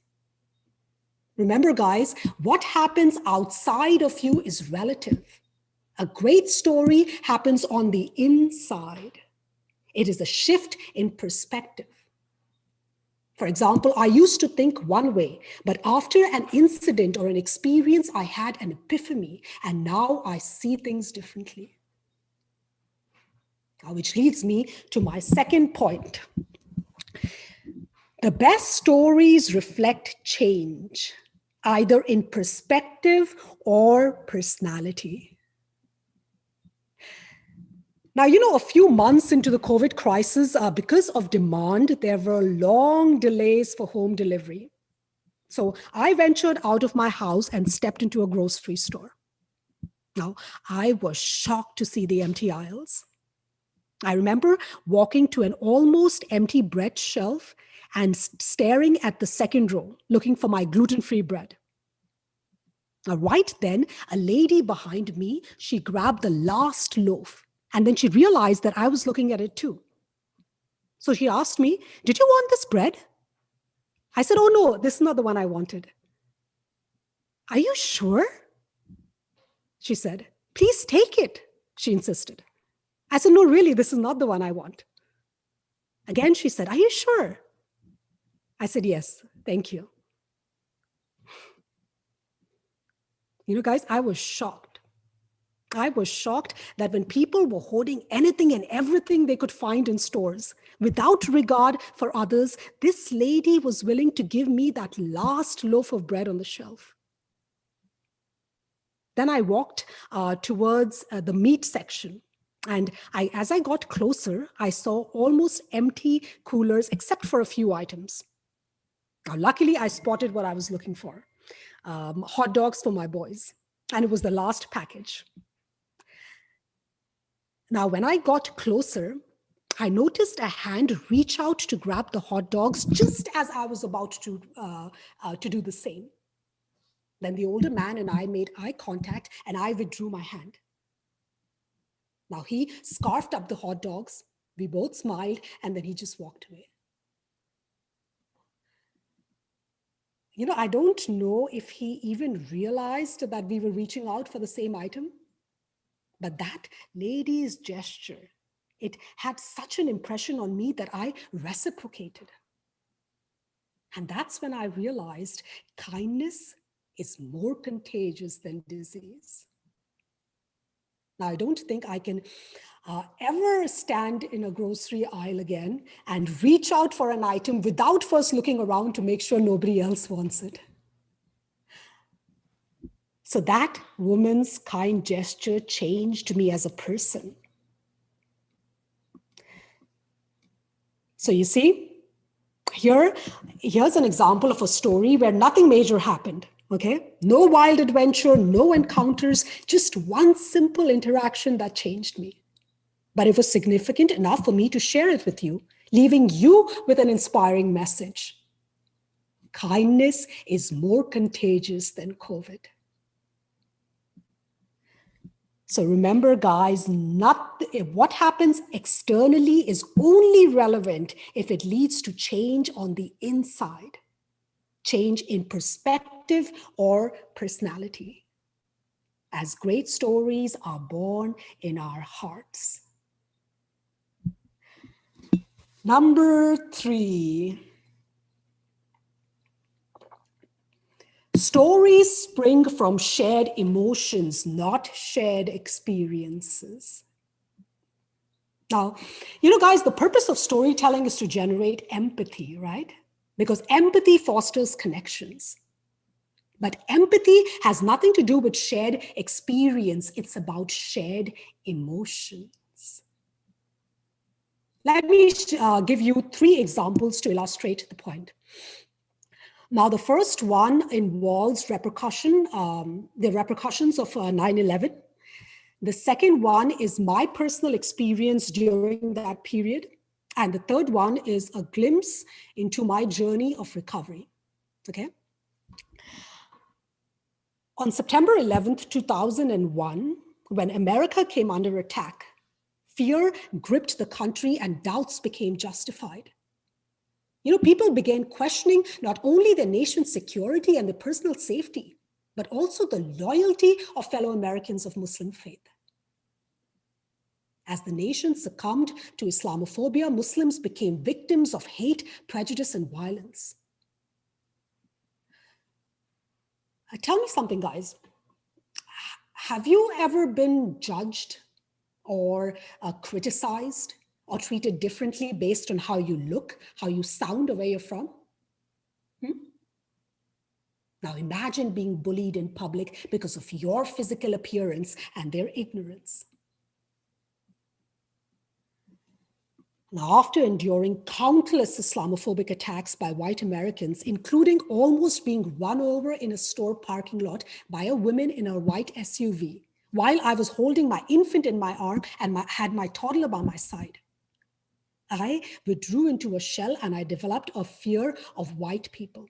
Remember, guys, what happens outside of you is relative. A great story happens on the inside. It is a shift in perspective. For example, I used to think one way, but after an incident or an experience, I had an epiphany, and now I see things differently. Now, which leads me to my second point. The best stories reflect change, either in perspective or personality. Now, a few months into the COVID crisis, because of demand, there were long delays for home delivery. So I ventured out of my house and stepped into a grocery store. Now, I was shocked to see the empty aisles. I remember walking to an almost empty bread shelf and staring at the second row, looking for my gluten-free bread. Now, right then, a lady behind me, she grabbed the last loaf, and then she realized that I was looking at it too. So she asked me, "Did you want this bread?" I said, "Oh no, this is not the one I wanted." "Are you sure?" she said. "Please take it," she insisted. I said, "No, really, this is not the one I want." Again, she said, "Are you sure?" I said, "Yes, thank you." Guys, I was shocked. I was shocked that when people were hoarding anything and everything they could find in stores, without regard for others, this lady was willing to give me that last loaf of bread on the shelf. Then I walked towards the meat section. And as I got closer, I saw almost empty coolers except for a few items. Now, luckily, I spotted what I was looking for. Hot dogs for my boys. And it was the last package. Now, when I got closer, I noticed a hand reach out to grab the hot dogs just as I was about to do the same. Then the older man and I made eye contact, and I withdrew my hand. Now, he scarfed up the hot dogs. We both smiled, and then he just walked away. I don't know if he even realized that we were reaching out for the same item, but that lady's gesture, it had such an impression on me that I reciprocated. And that's when I realized kindness is more contagious than disease. Now, I don't think I can ever stand in a grocery aisle again and reach out for an item without first looking around to make sure nobody else wants it. So that woman's kind gesture changed me as a person. So you see, here's an example of a story where nothing major happened. Okay, no wild adventure, no encounters, just one simple interaction that changed me. But it was significant enough for me to share it with you, leaving you with an inspiring message. Kindness is more contagious than COVID. So remember, guys, what happens externally is only relevant if it leads to change on the inside. Change in perspective or personality, as great stories are born in our hearts. Number 3, stories spring from shared emotions, not shared experiences. Now, guys, the purpose of storytelling is to generate empathy, right? Because empathy fosters connections. But empathy has nothing to do with shared experience. It's about shared emotions. Let me give you 3 examples to illustrate the point. Now, the first one involves the repercussions of 9/11. The second one is my personal experience during that period. And the third one is a glimpse into my journey of recovery. Okay. On September 11th, 2001, when America came under attack, fear gripped the country and doubts became justified. People began questioning not only their nation's security and their personal safety, but also the loyalty of fellow Americans of Muslim faith. As the nation succumbed to Islamophobia, Muslims became victims of hate, prejudice, and violence. Tell me something, guys. Have you ever been judged or criticized or treated differently based on how you look, how you sound, or where you're from? Now imagine being bullied in public because of your physical appearance and their ignorance. Now, after enduring countless Islamophobic attacks by white Americans, including almost being run over in a store parking lot by a woman in a white SUV, while I was holding my infant in my arm and had my toddler by my side, I withdrew into a shell and I developed a fear of white people.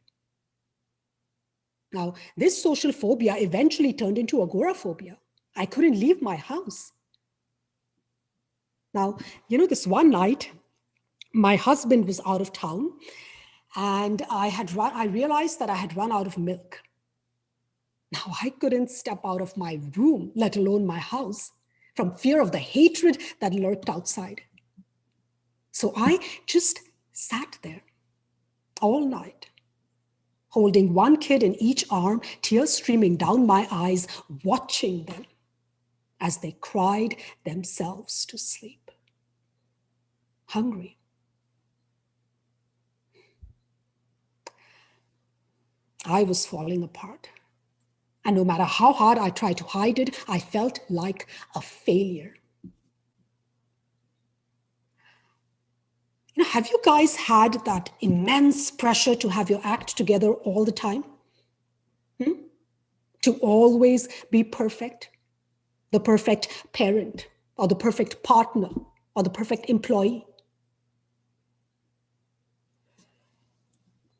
Now, this social phobia eventually turned into agoraphobia. I couldn't leave my house. Now, this one night, my husband was out of town and I realized that I had run out of milk. Now, I couldn't step out of my room, let alone my house, from fear of the hatred that lurked outside. So I just sat there all night, holding one kid in each arm, tears streaming down my eyes, watching them as they cried themselves to sleep. Hungry. I was falling apart. And no matter how hard I tried to hide it, I felt like a failure. Have you guys had that immense pressure to have your act together all the time? To always be perfect? The perfect parent, or the perfect partner, or the perfect employee?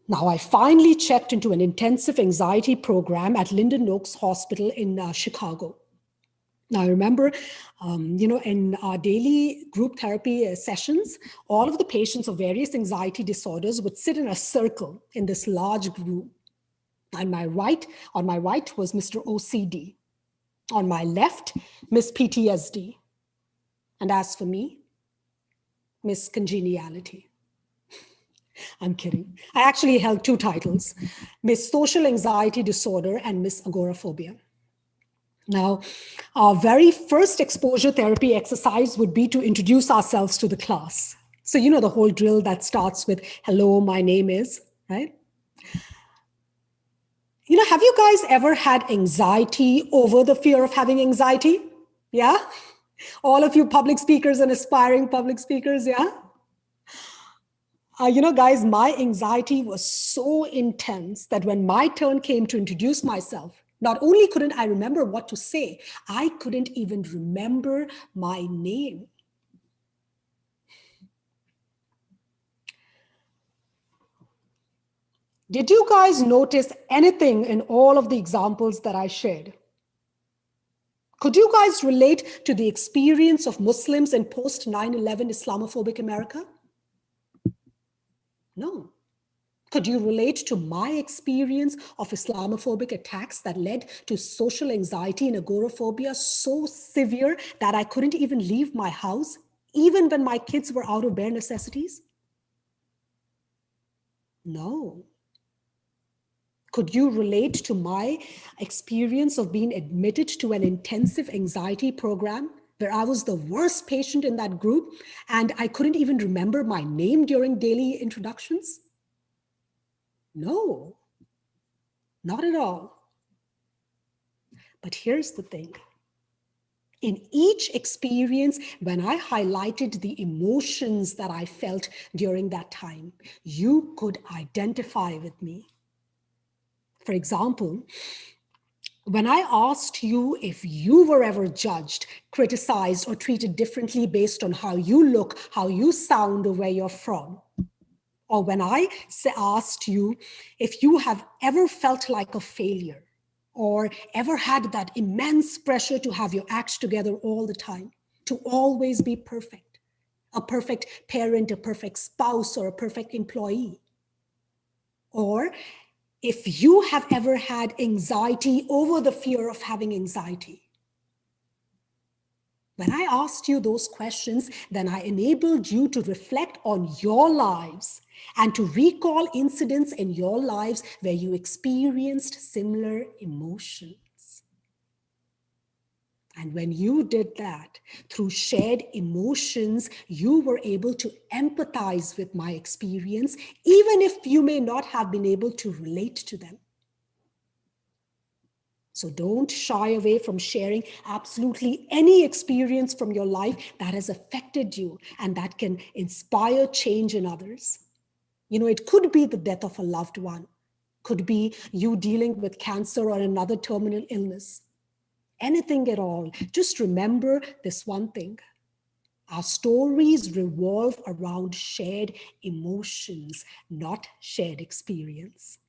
Now, I finally checked into an intensive anxiety program at Linden Oaks Hospital in Chicago. Now, I remember, in our daily group therapy sessions, all of the patients of various anxiety disorders would sit in a circle in this large group. On my right was Mr. OCD. On my left, Miss PTSD. And as for me, Miss Congeniality. I'm kidding. I actually held two titles, Miss Social Anxiety Disorder and Miss Agoraphobia. Now, our very first exposure therapy exercise would be to introduce ourselves to the class. So the whole drill that starts with, hello, my name is, right? Have you guys ever had anxiety over the fear of having anxiety? Yeah? All of you public speakers and aspiring public speakers, yeah? Guys, my anxiety was so intense that when my turn came to introduce myself, not only couldn't I remember what to say, I couldn't even remember my name. Did you guys notice anything in all of the examples that I shared? Could you guys relate to the experience of Muslims in post 9/11 Islamophobic America? No. Could you relate to my experience of Islamophobic attacks that led to social anxiety and agoraphobia so severe that I couldn't even leave my house, even when my kids were out of bare necessities? No. Could you relate to my experience of being admitted to an intensive anxiety program where I was the worst patient in that group and I couldn't even remember my name during daily introductions? No, not at all. But here's the thing. In each experience, when I highlighted the emotions that I felt during that time, you could identify with me. For example, when I asked you if you were ever judged, criticized, or treated differently based on how you look, how you sound, or where you're from, or when I asked you if you have ever felt like a failure or ever had that immense pressure to have your act together all the time, to always be perfect, a perfect parent, a perfect spouse, or a perfect employee. Or if you have ever had anxiety over the fear of having anxiety. When I asked you those questions, then I enabled you to reflect on your lives and to recall incidents in your lives where you experienced similar emotions. And when you did that, through shared emotions, you were able to empathize with my experience, even if you may not have been able to relate to them. So don't shy away from sharing absolutely any experience from your life that has affected you and that can inspire change in others. You know, it could be the death of a loved one, could be you dealing with cancer or another terminal illness. Anything at all. Just remember this one thing. Our stories revolve around shared emotions, not shared experience.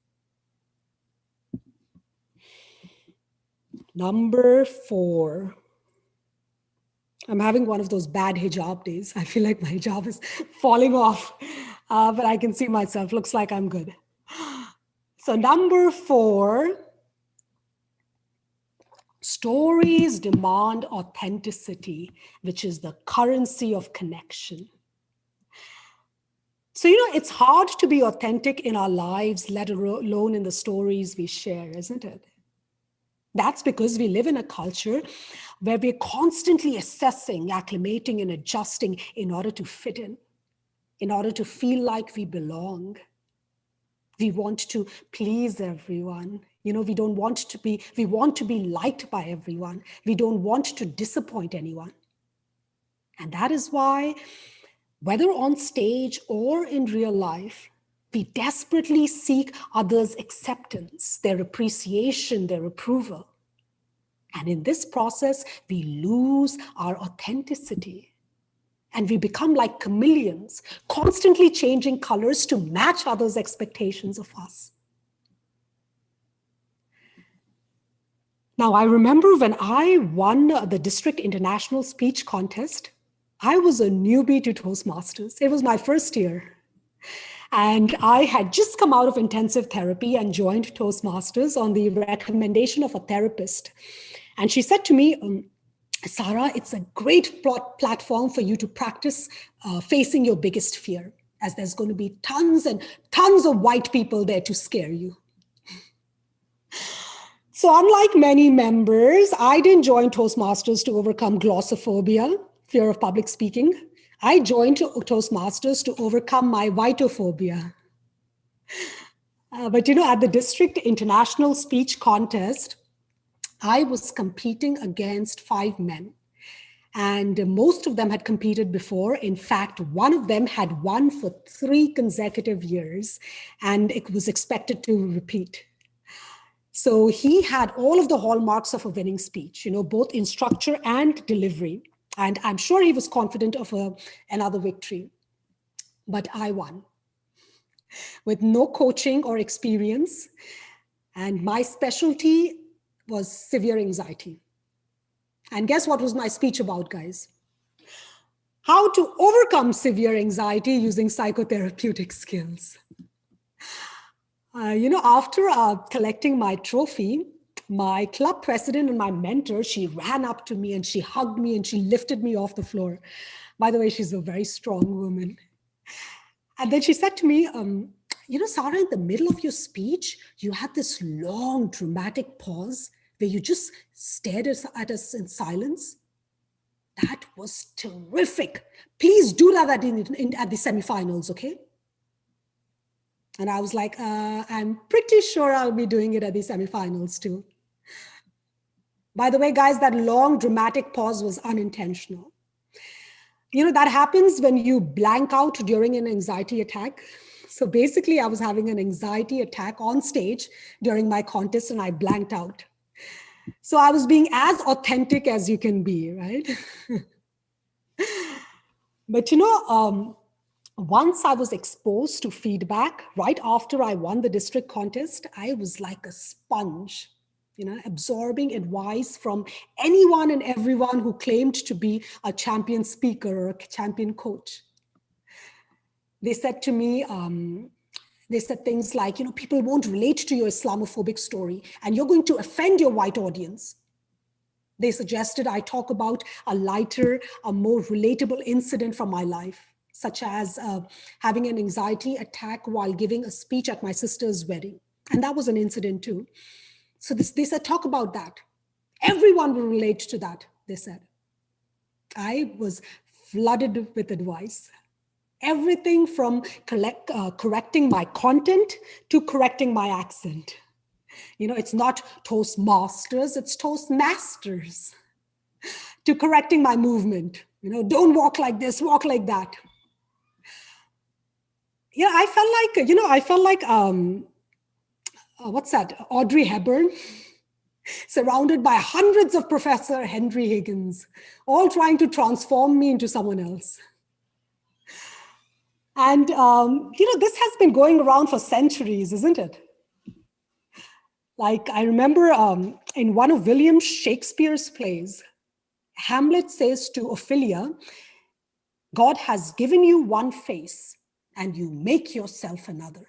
Number 4. I'm having one of those bad hijab days. I feel like my hijab is falling off, but I can see myself. Looks like I'm good. So number 4, stories demand authenticity, which is the currency of connection. So, you know, it's hard to be authentic in our lives, let alone in the stories we share, isn't it? That's because we live in a culture where we're constantly assessing, acclimating, and adjusting in order to fit in order to feel like we belong. We want to please everyone. You know, we want to be liked by everyone. We don't want to disappoint anyone. And that is why, whether on stage or in real life, we desperately seek others' acceptance, their appreciation, their approval. And in this process, we lose our authenticity. And we become like chameleons, constantly changing colors to match others' expectations of us. Now, I remember when I won the district international speech contest, I was a newbie to Toastmasters. It was my first year. And I had just come out of intensive therapy and joined Toastmasters on the recommendation of a therapist. And she said to me, Sarah, it's a great platform for you to practice facing your biggest fear, as there's going to be tons and tons of white people there to scare you. So unlike many members, I didn't join Toastmasters to overcome glossophobia, fear of public speaking. I joined Toastmasters to overcome my whitophobia. But you know, at the district international speech contest, I was competing against 5 men. And most of them had competed before. In fact, one of them had won for 3 consecutive years, and it was expected to repeat. So he had all of the hallmarks of a winning speech, you know, both in structure and delivery. And I'm sure he was confident of another victory. But I won with no coaching or experience. And my specialty was severe anxiety. And guess what was my speech about, guys? How to overcome severe anxiety using psychotherapeutic skills. You know, after collecting my trophy, my club president and my mentor, she ran up to me and she hugged me and she lifted me off the floor. By the way, she's a very strong woman. And then she said to me, you know, Sarah, in the middle of your speech, you had this long, dramatic pause where you just stared at us in silence. That was terrific. Please do that at the semifinals, okay? And I was like, I'm pretty sure I'll be doing it at the semifinals too. By the way, guys, that long dramatic pause was unintentional. You know, that happens when you blank out during an anxiety attack. So basically, I was having an anxiety attack on stage during my contest and I blanked out. So I was being as authentic as you can be, right? But you know, once I was exposed to feedback, right after I won the district contest, I was like a sponge. absorbing advice from anyone and everyone who claimed to be a champion speaker or a champion coach. They said to me, they said things like, people won't relate to your Islamophobic story and you're going to offend your white audience. They suggested I talk about a lighter, a more relatable incident from my life, such as having an anxiety attack while giving a speech at my sister's wedding. And that was an incident too. So they said, talk about that. Everyone will relate to that, they said. I was flooded with advice. Everything from correcting my content to correcting my accent. It's not Toastmasters, it's Toastmasters. To correcting my movement. Don't walk like this, walk like that. I felt like, what's that? Audrey Hepburn, surrounded by hundreds of Professor Henry Higgins, all trying to transform me into someone else. And, this has been going around for centuries, isn't it? Like, I remember in one of William Shakespeare's plays, Hamlet says to Ophelia, God has given you one face and you make yourself another.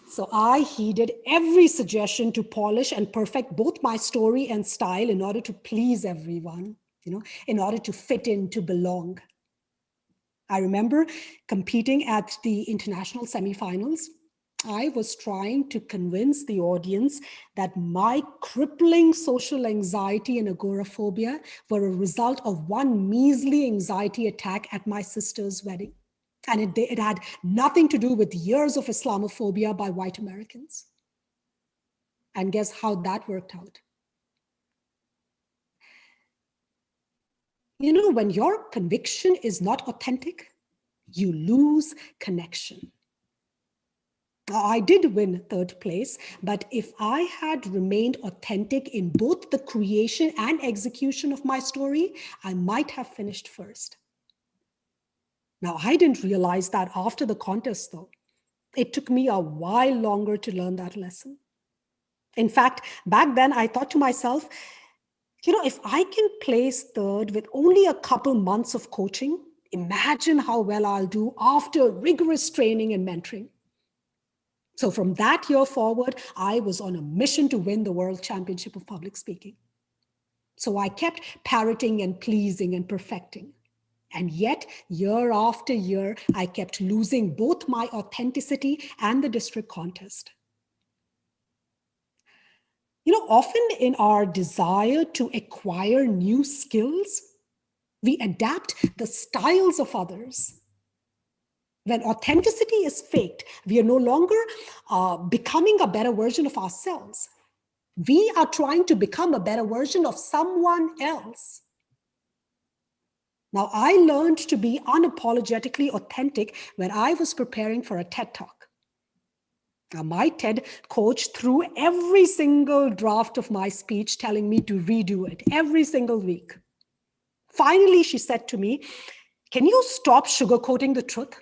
So I heeded every suggestion to polish and perfect both my story and style in order to please everyone, in order to fit in, to belong. I remember competing at the international semifinals. I was trying to convince the audience that my crippling social anxiety and agoraphobia were a result of one measly anxiety attack at my sister's wedding. And it had nothing to do with years of Islamophobia by white Americans. And guess how that worked out? When your conviction is not authentic, you lose connection. I did win third place, but if I had remained authentic in both the creation and execution of my story, I might have finished first. Now, I didn't realize that after the contest, though. It took me a while longer to learn that lesson. In fact, back then I thought to myself, if I can place third with only a couple months of coaching, imagine how well I'll do after rigorous training and mentoring. So from that year forward, I was on a mission to win the World Championship of Public Speaking. So I kept parroting and pleasing and perfecting. And yet, year after year, I kept losing both my authenticity and the district contest. Often in our desire to acquire new skills, we adapt the styles of others. When authenticity is faked, we are no longer becoming a better version of ourselves. We are trying to become a better version of someone else. Now, I learned to be unapologetically authentic when I was preparing for a TED Talk. Now, my TED coach threw every single draft of my speech telling me to redo it every single week. Finally, she said to me, "Can you stop sugarcoating the truth?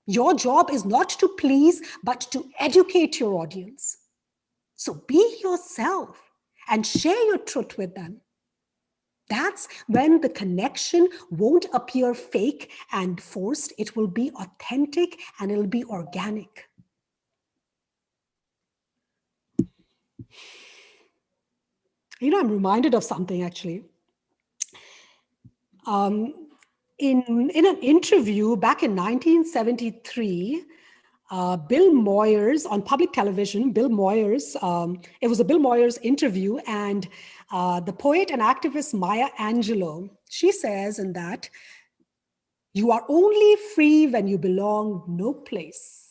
Your job is not to please, but to educate your audience. So be yourself and share your truth with them. That's when the connection won't appear fake and forced. It will be authentic and it'll be organic." I'm reminded of something actually. In an interview back in 1973, Bill Moyers on public television, Bill Moyers, it was a Bill Moyers interview, and the poet and activist Maya Angelou, she says in that, "You are only free when you belong no place.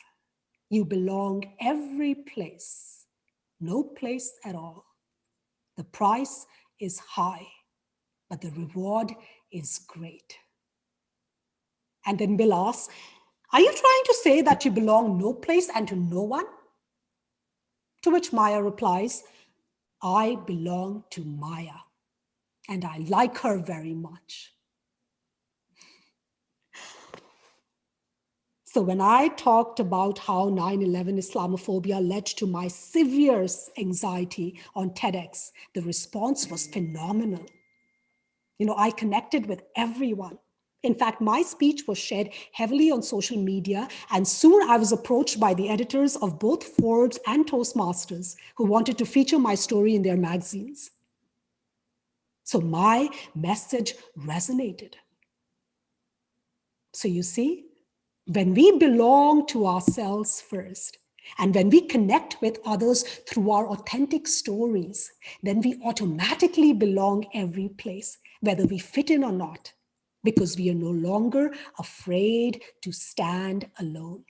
You belong every place, no place at all. The price is high, but the reward is great." And then Bill asks, "Are you trying to say that you belong no place and to no one?" To which Maya replies, "I belong to Maya, and I like her very much." So when I talked about how 9/11 Islamophobia led to my severe anxiety on TEDx, the response was phenomenal. You know, I connected with everyone. In fact, my speech was shared heavily on social media, and soon I was approached by the editors of both Forbes and Toastmasters who wanted to feature my story in their magazines. So my message resonated. So you see, when we belong to ourselves first, and when we connect with others through our authentic stories, then we automatically belong every place, whether we fit in or not, because we are no longer afraid to stand alone.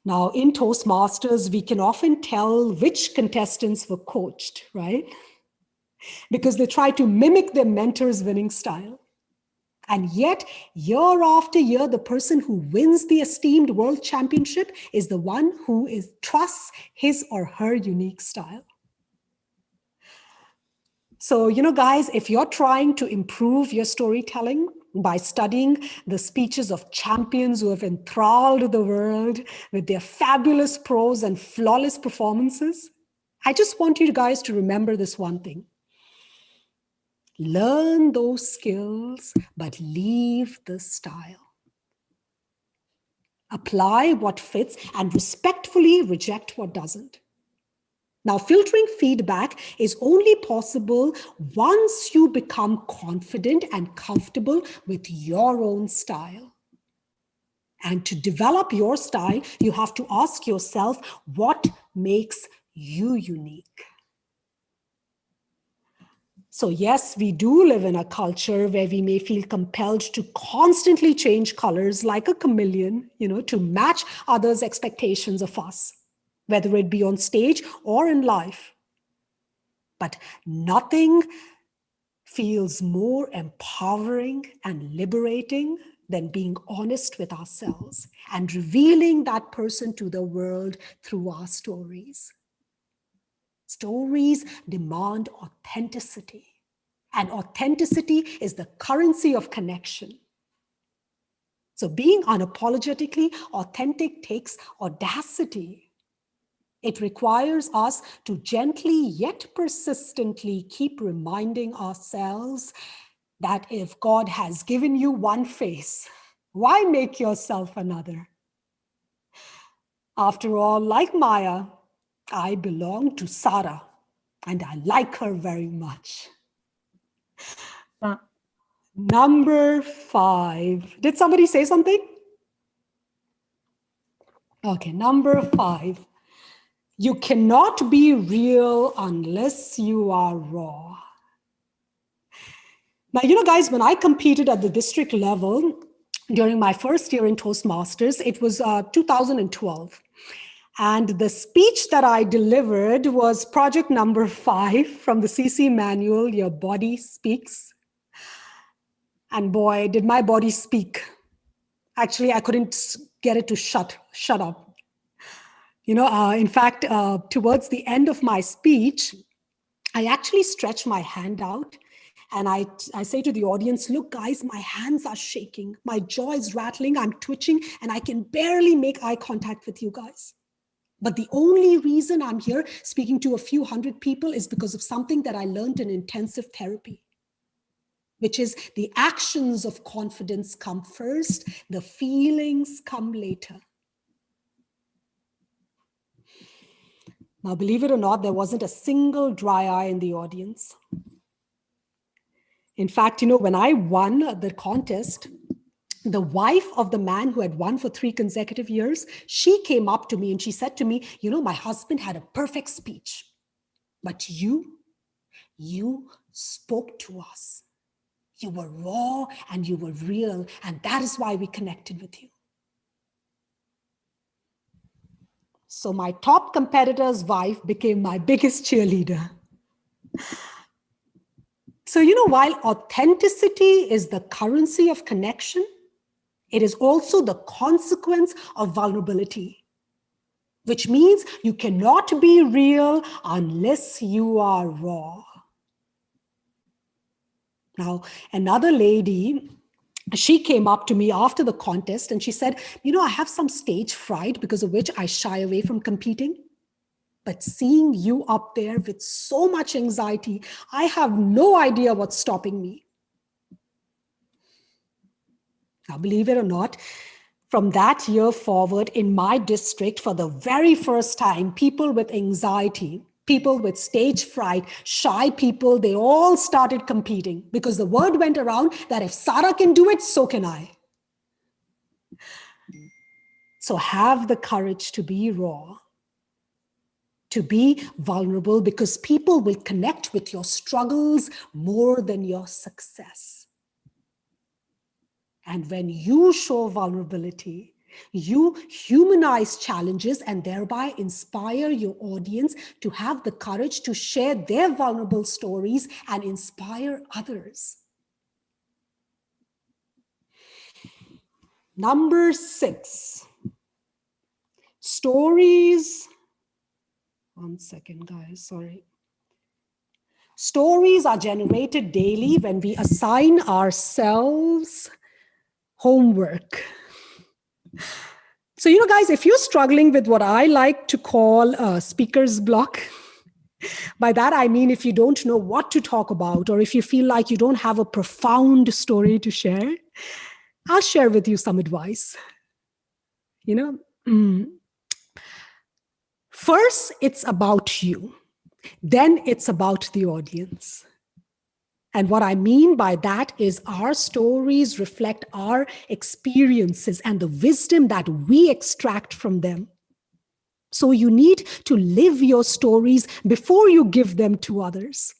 Now, in Toastmasters, we can often tell which contestants were coached, right? Because they try to mimic their mentor's winning style. And yet, year after year, the person who wins the esteemed world championship is the one who trusts his or her unique style. So, you know, guys, if you're trying to improve your storytelling by studying the speeches of champions who have enthralled the world with their fabulous prose and flawless performances, I just want you guys to remember this one thing. Learn those skills, but leave the style. Apply what fits and respectfully reject what doesn't. Now, filtering feedback is only possible once you become confident and comfortable with your own style. And to develop your style, you have to ask yourself, what makes you unique? So yes, we do live in a culture where we may feel compelled to constantly change colors like a chameleon, you know, to match others' expectations of us, whether it be on stage or in life. But nothing feels more empowering and liberating than being honest with ourselves and revealing that person to the world through our stories. Stories demand authenticity. And authenticity is the currency of connection. So being unapologetically authentic takes audacity. It requires us to gently yet persistently keep reminding ourselves that if God has given you one face, why make yourself another? After all, like Maya, I belong to Sarah, and I like her very much. Number 5. Did somebody say something? Okay, number 5. You cannot be real unless you are raw. Now, you know, guys, when I competed at the district level during my first year in Toastmasters, it was 2012. And the speech that I delivered was project number 5 from the CC manual, Your Body Speaks. And boy, did my body speak. Actually, I couldn't get it to shut up. You know, in fact, towards the end of my speech, I actually stretch my hand out and I say to the audience, look, guys, my hands are shaking. My jaw is rattling. I'm twitching and I can barely make eye contact with you guys. But the only reason I'm here speaking to a few hundred people is because of something that I learned in intensive therapy, which is the actions of confidence come first, the feelings come later. Now, believe it or not, there wasn't a single dry eye in the audience. In fact, you know, when I won the contest, the wife of the man who had won for 3 consecutive years, she came up to me and she said to me, you know, my husband had a perfect speech, but you spoke to us. You were raw and you were real, and that is why we connected with you. So my top competitor's wife became my biggest cheerleader. So, you know, while authenticity is the currency of connection, it is also the consequence of vulnerability, which means you cannot be real unless you are raw. Now, another lady She came up to me after the contest and she said, I have some stage fright because of which I shy away from competing. But seeing you up there with so much anxiety, I have no idea what's stopping me. Now, believe it or not, from that year forward in my district, for the very first time, people with anxiety, people with stage fright, shy people, they all started competing because the word went around that if Sarah can do it, so can I. So have the courage to be raw, to be vulnerable, because people will connect with your struggles more than your success. And when you show vulnerability, you humanize challenges and thereby inspire your audience to have the courage to share their vulnerable stories and inspire others. Number 6, stories. One second, guys, sorry. Stories are generated daily when we assign ourselves homework. So, guys, if you're struggling with what I like to call speaker's block, by that I mean if you don't know what to talk about, or if you feel like you don't have a profound story to share, I'll share with you some advice. First, it's about you. Then it's about the audience. And what I mean by that is our stories reflect our experiences and the wisdom that we extract from them. So you need to live your stories before you give them to others.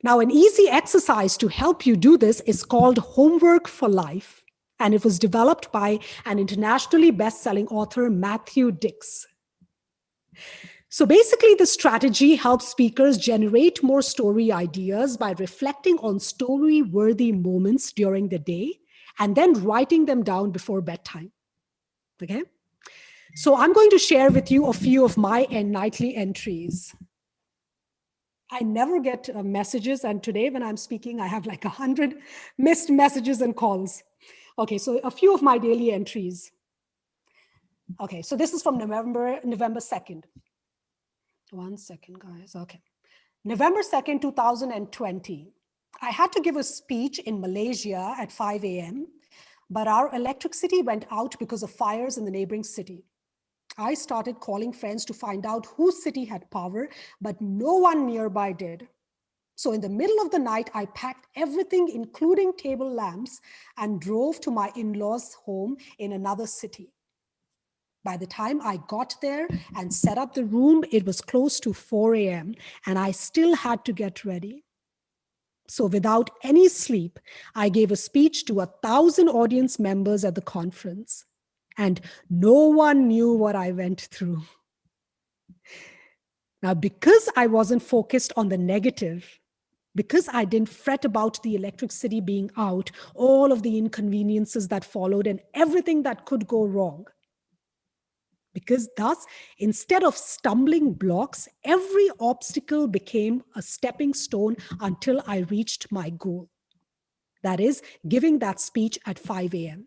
Now, an easy exercise to help you do this is called Homework for Life. And it was developed by an internationally best-selling author, Matthew Dix. So basically, the strategy helps speakers generate more story ideas by reflecting on story-worthy moments during the day and then writing them down before bedtime. Okay? So I'm going to share with you a few of my nightly entries. I never get messages, and today when I'm speaking, I have like 100 missed messages and calls. Okay, so a few of my daily entries. Okay, so this is from November 2nd. One second, guys. Okay. November 2nd, 2020. I had to give a speech in Malaysia at 5 a.m., but our electricity went out because of fires in the neighboring city. I started calling friends to find out whose city had power, but no one nearby did. So in the middle of the night, I packed everything, including table lamps, and drove to my in-laws' home in another city. By the time I got there and set up the room, it was close to 4 a.m. and I still had to get ready. So without any sleep, I gave a speech to 1,000 audience members at the conference, and no one knew what I went through. Now, because I wasn't focused on the negative, because I didn't fret about the electricity being out, all of the inconveniences that followed and everything that could go wrong, because thus, instead of stumbling blocks, every obstacle became a stepping stone until I reached my goal. That is, giving that speech at 5 a.m.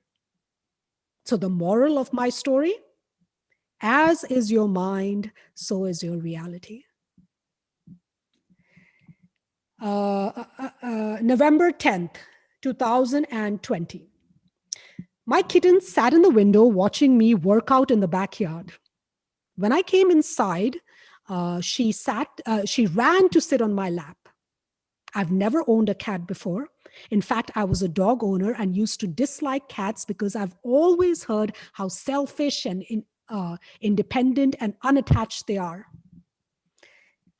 So the moral of my story, as is your mind, so is your reality. November 10th, 2020. My kitten sat in the window watching me work out in the backyard. When I came inside, she ran to sit on my lap. I've never owned a cat before. In fact, I was a dog owner and used to dislike cats because I've always heard how selfish and independent and unattached they are.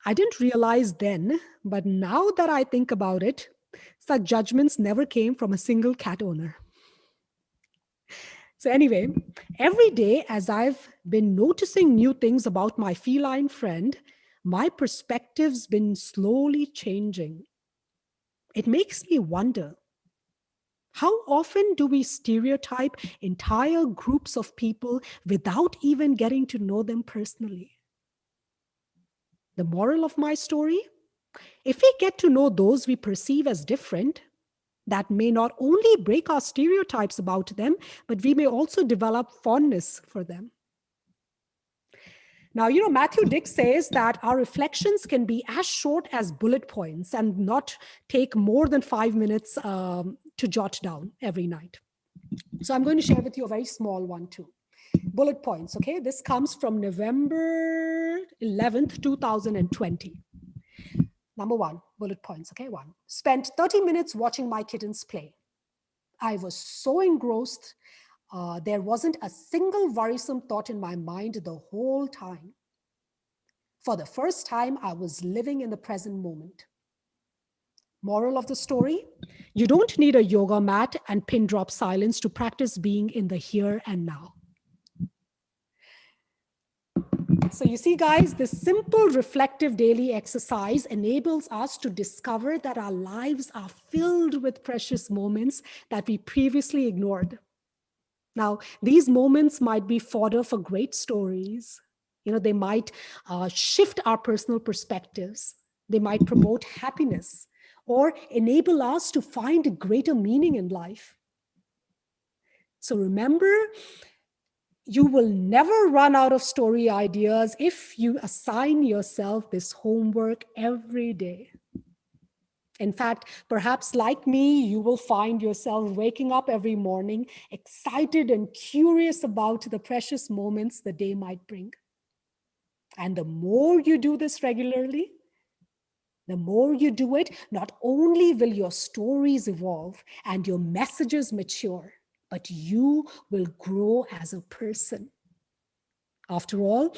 I didn't realize then, but now that I think about it, such judgments never came from a single cat owner. So anyway, every day as I've been noticing new things about my feline friend, my perspective's been slowly changing. It makes me wonder, how often do we stereotype entire groups of people without even getting to know them personally? The moral of my story? If we get to know those we perceive as different, that may not only break our stereotypes about them, but we may also develop fondness for them. Now, Matthew Dick says that our reflections can be as short as bullet points and not take more than 5 minutes to jot down every night. So I'm going to share with you a very small one too. Bullet points, okay? This comes from November 11th, 2020. Number 1, bullet points, okay? 1, spent 30 minutes watching my kittens play. I was so engrossed. There wasn't a single worrisome thought in my mind the whole time. For the first time, I was living in the present moment. Moral of the story, you don't need a yoga mat and pin drop silence to practice being in the here and now. So you see, guys, this simple reflective daily exercise enables us to discover that our lives are filled with precious moments that we previously ignored. Now, these moments might be fodder for great stories. They might shift our personal perspectives. They might promote happiness or enable us to find greater meaning in life. So remember, you will never run out of story ideas if you assign yourself this homework every day. In fact, perhaps like me, you will find yourself waking up every morning excited and curious about the precious moments the day might bring. And the more you do this regularly, the more you do it, not only will your stories evolve and your messages mature, but you will grow as a person. After all,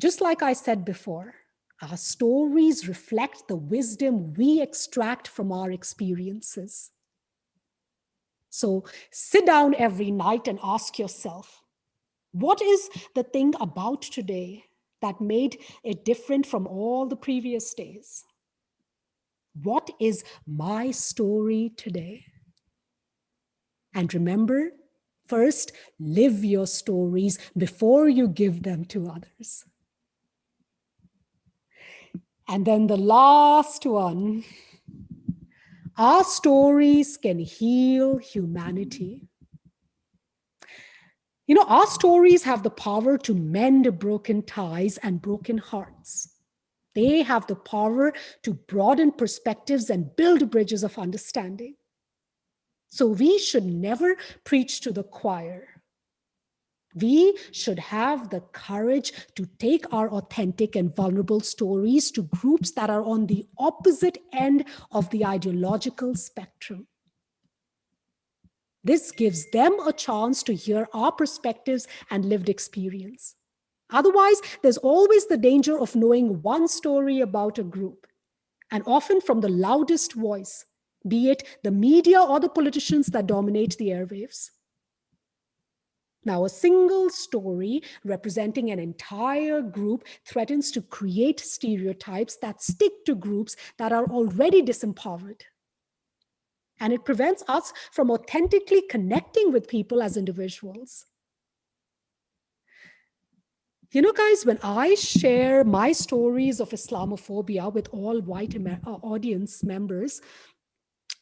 just like I said before, our stories reflect the wisdom we extract from our experiences. So sit down every night and ask yourself, what is the thing about today that made it different from all the previous days? What is my story today? And remember, first, live your stories before you give them to others. And then the last one, our stories can heal humanity. Our stories have the power to mend broken ties and broken hearts. They have the power to broaden perspectives and build bridges of understanding. So we should never preach to the choir. We should have the courage to take our authentic and vulnerable stories to groups that are on the opposite end of the ideological spectrum. This gives them a chance to hear our perspectives and lived experience. Otherwise, there's always the danger of knowing one story about a group, and often from the loudest voice, be it the media or the politicians that dominate the airwaves. Now, a single story representing an entire group threatens to create stereotypes that stick to groups that are already disempowered. And it prevents us from authentically connecting with people as individuals. Guys, when I share my stories of Islamophobia with all white audience members,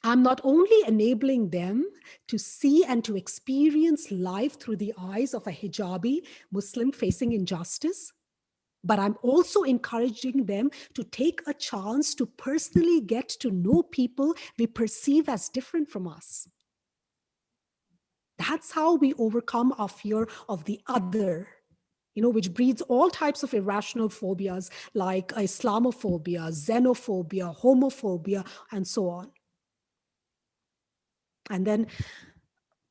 I'm not only enabling them to see and to experience life through the eyes of a hijabi Muslim facing injustice, but I'm also encouraging them to take a chance to personally get to know people we perceive as different from us. That's how we overcome our fear of the other, which breeds all types of irrational phobias like Islamophobia, xenophobia, homophobia, and so on. And then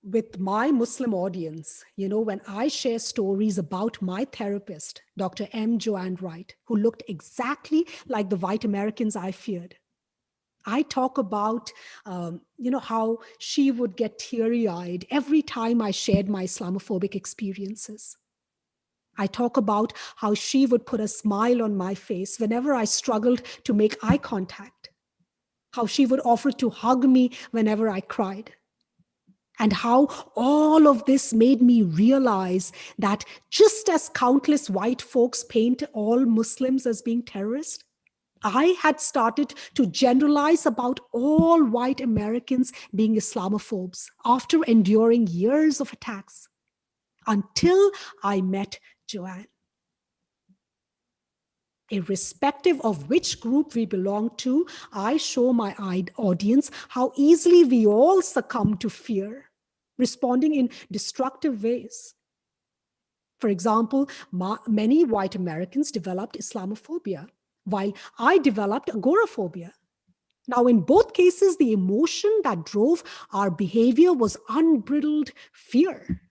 with my Muslim audience, when I share stories about my therapist, Dr. M. Joanne Wright, who looked exactly like the white Americans I feared, I talk about, how she would get teary-eyed every time I shared my Islamophobic experiences. I talk about how she would put a smile on my face whenever I struggled to make eye contact, how she would offer to hug me whenever I cried, and how all of this made me realize that just as countless white folks paint all Muslims as being terrorists, I had started to generalize about all white Americans being Islamophobes after enduring years of attacks, until I met Joanne. Irrespective of which group we belong to, I show my audience how easily we all succumb to fear, responding in destructive ways. For example, many white Americans developed Islamophobia, while I developed agoraphobia. Now, in both cases, the emotion that drove our behavior was unbridled fear.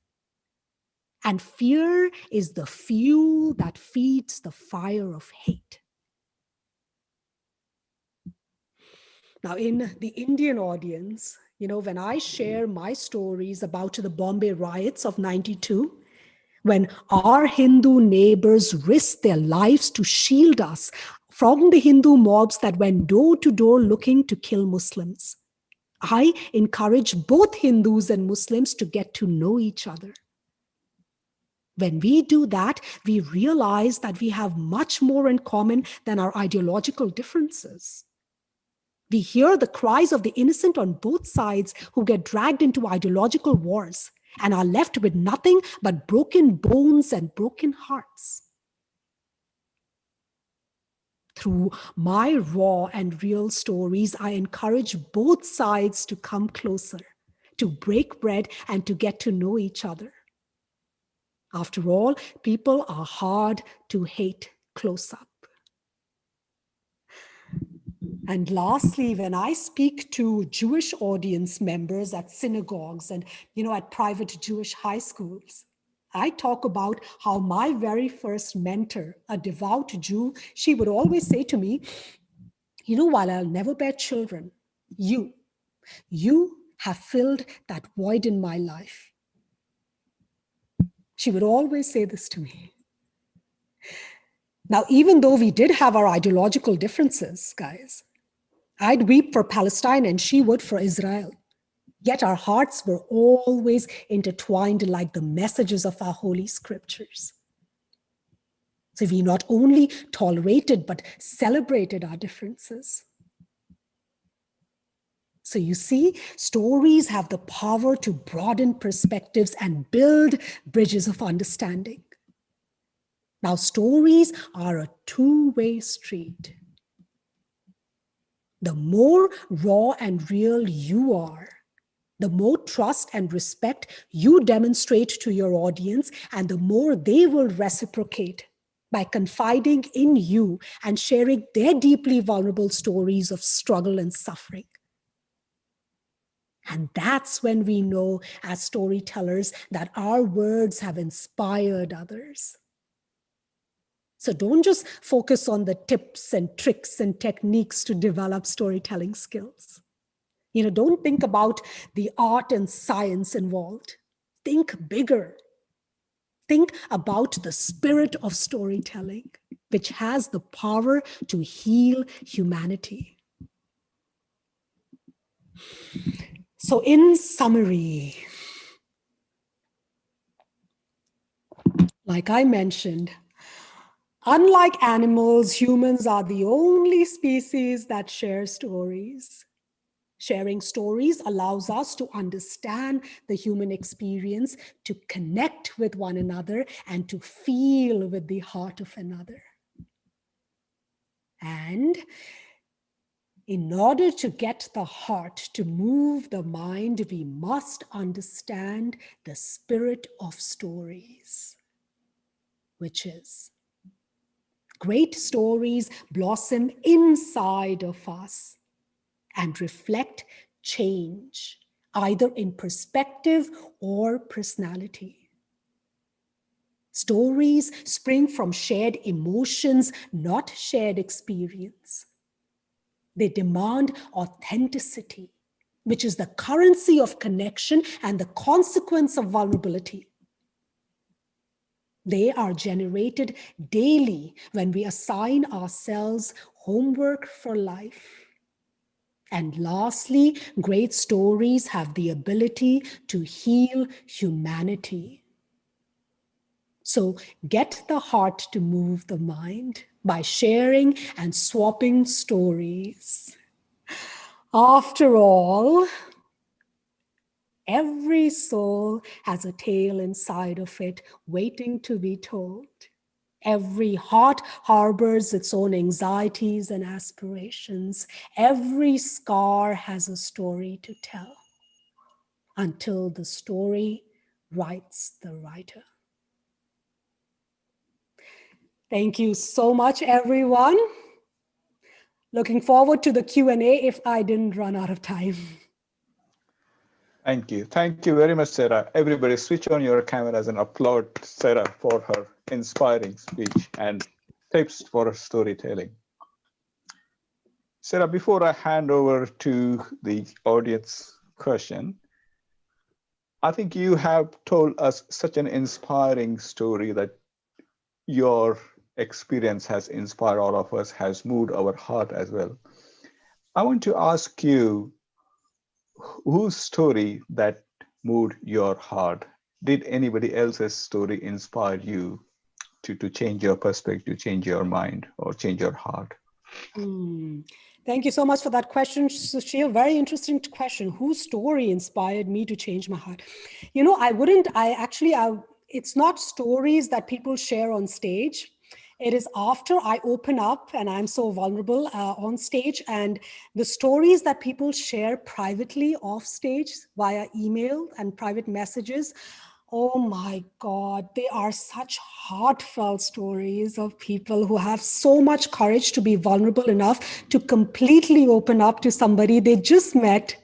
And fear is the fuel that feeds the fire of hate. Now, in the Indian audience, when I share my stories about the Bombay riots of '92, when our Hindu neighbors risked their lives to shield us from the Hindu mobs that went door to door looking to kill Muslims, I encourage both Hindus and Muslims to get to know each other. When we do that, we realize that we have much more in common than our ideological differences. We hear the cries of the innocent on both sides who get dragged into ideological wars and are left with nothing but broken bones and broken hearts. Through my raw and real stories, I encourage both sides to come closer, to break bread and to get to know each other. After all, people are hard to hate close up. And lastly, when I speak to Jewish audience members at synagogues and, at private Jewish high schools, I talk about how my very first mentor, a devout Jew, she would always say to me, while I'll never bear children, you have filled that void in my life. She would always say this to me. Now, even though we did have our ideological differences, guys, I'd weep for Palestine and she would for Israel. Yet our hearts were always intertwined like the messages of our holy scriptures. So we not only tolerated, but celebrated our differences. So you see, stories have the power to broaden perspectives and build bridges of understanding. Now, stories are a two-way street. The more raw and real you are, the more trust and respect you demonstrate to your audience, and the more they will reciprocate by confiding in you and sharing their deeply vulnerable stories of struggle and suffering. And that's when we know, as storytellers, that our words have inspired others. So don't just focus on the tips and tricks and techniques to develop storytelling skills. Don't think about the art and science involved. Think bigger. Think about the spirit of storytelling, which has the power to heal humanity. So in summary, like I mentioned, unlike animals, humans are the only species that share stories. Sharing stories allows us to understand the human experience, to connect with one another, and to feel with the heart of another. And in order to get the heart to move the mind, we must understand the spirit of stories, which is great stories blossom inside of us and reflect change, either in perspective or personality. Stories spring from shared emotions, not shared experience. They demand authenticity, which is the currency of connection and the consequence of vulnerability. They are generated daily when we assign ourselves homework for life. And lastly, great stories have the ability to heal humanity. So get the heart to move the mind by sharing and swapping stories. After all, every soul has a tale inside of it waiting to be told. Every heart harbors its own anxieties and aspirations. Every scar has a story to tell until the story writes the writer. Thank you so much, everyone. Looking forward to the Q&A if I didn't run out of time. Thank you. Thank you very much, Sarah. Everybody switch on your cameras and applaud Sarah for her inspiring speech and tips for storytelling. Sarah, before I hand over to the audience question, I think you have told us such an inspiring story that your experience has inspired all of us, has moved our heart as well. I want to ask you, whose story that moved your heart? Did anybody else's story inspire you to change your perspective, change your mind, or change your heart? Thank you so much for that question, Sushil. Very interesting question. Whose story inspired me to change my heart? You know, it's not stories that people share on stage. It is after I open up and I'm so vulnerable on stage, and the stories that people share privately off stage via email and private messages. Oh my God, they are such heartfelt stories of people who have so much courage to be vulnerable enough to completely open up to somebody they just met,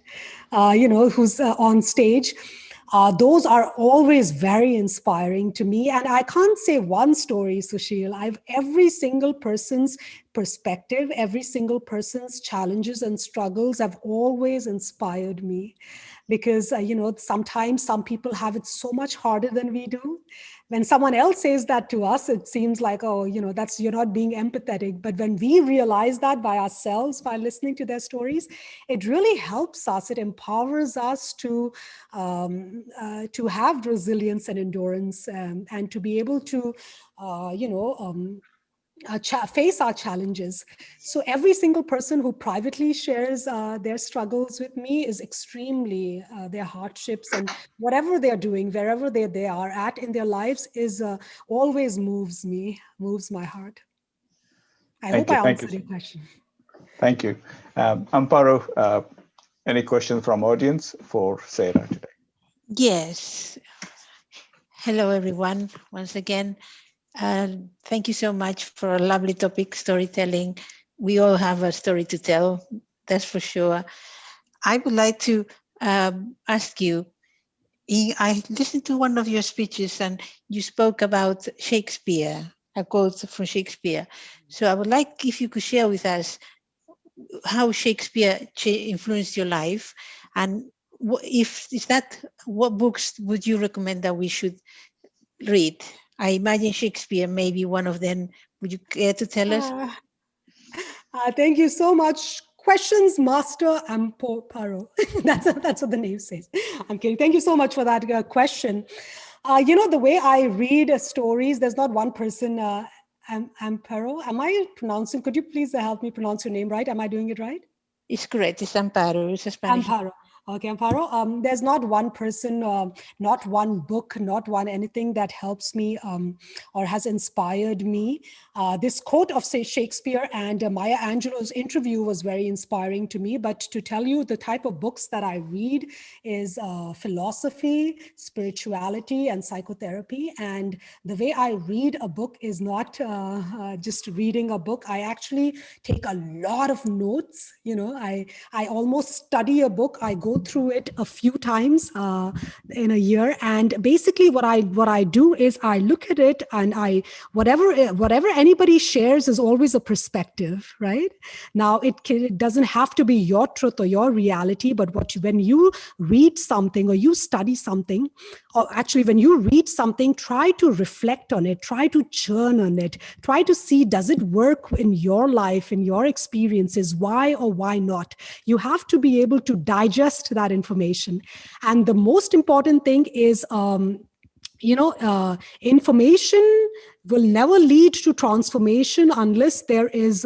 who's on stage. Those are always very inspiring to me. And I can't say one story, Sushil. Every single person's perspective, every single person's challenges and struggles have always inspired me. Because, sometimes some people have it so much harder than we do. When someone else says that to us, it seems like, oh, you're not being empathetic. But when we realize that by ourselves, by listening to their stories, it really helps us. It empowers us to have resilience and endurance, and to be able to, face our challenges. So every single person who privately shares their struggles with me is extremely, their hardships and whatever they're doing, wherever they are at in their lives, is always moves my heart. I hope I answered your question. Thank you. Amparo, any questions from audience for Sarah today? Yes. Hello, everyone. Once again, thank you so much for a lovely topic, storytelling. We all have a story to tell, that's for sure. I would like to ask you, I listened to one of your speeches and you spoke about Shakespeare, a quote from Shakespeare. So I would like if you could share with us how Shakespeare influenced your life, and what books would you recommend that we should read? I imagine Shakespeare may be one of them. Would you care to tell us? Thank you so much. Questions Master Amparo. That's what the name says. I'm kidding. Thank you so much for that question. The way I read stories, there's not one person, Amparo. Am I pronouncing, could you please help me pronounce your name right? Am I doing it right? It's correct. It's Amparo. It's a Spanish. Amparo. Okay, Amparo. There's not one person, not one book, not one anything that helps me or has inspired me. This quote of, say, Shakespeare and Maya Angelou's interview was very inspiring to me. But to tell you, the type of books that I read is philosophy, spirituality, and psychotherapy. And the way I read a book is not just reading a book. I actually take a lot of notes. I almost study a book. I go through it a few times in a year, and basically what I do is I look at it, and whatever anybody shares is always a perspective, right? Now it doesn't have to be your truth or your reality, but when you read something or you study something, or actually when you read something, try to reflect on it, try to churn on it, try to see, does it work in your life, in your experiences? Why or why not? You have to be able to digest that information. And the most important thing is information will never lead to transformation unless there is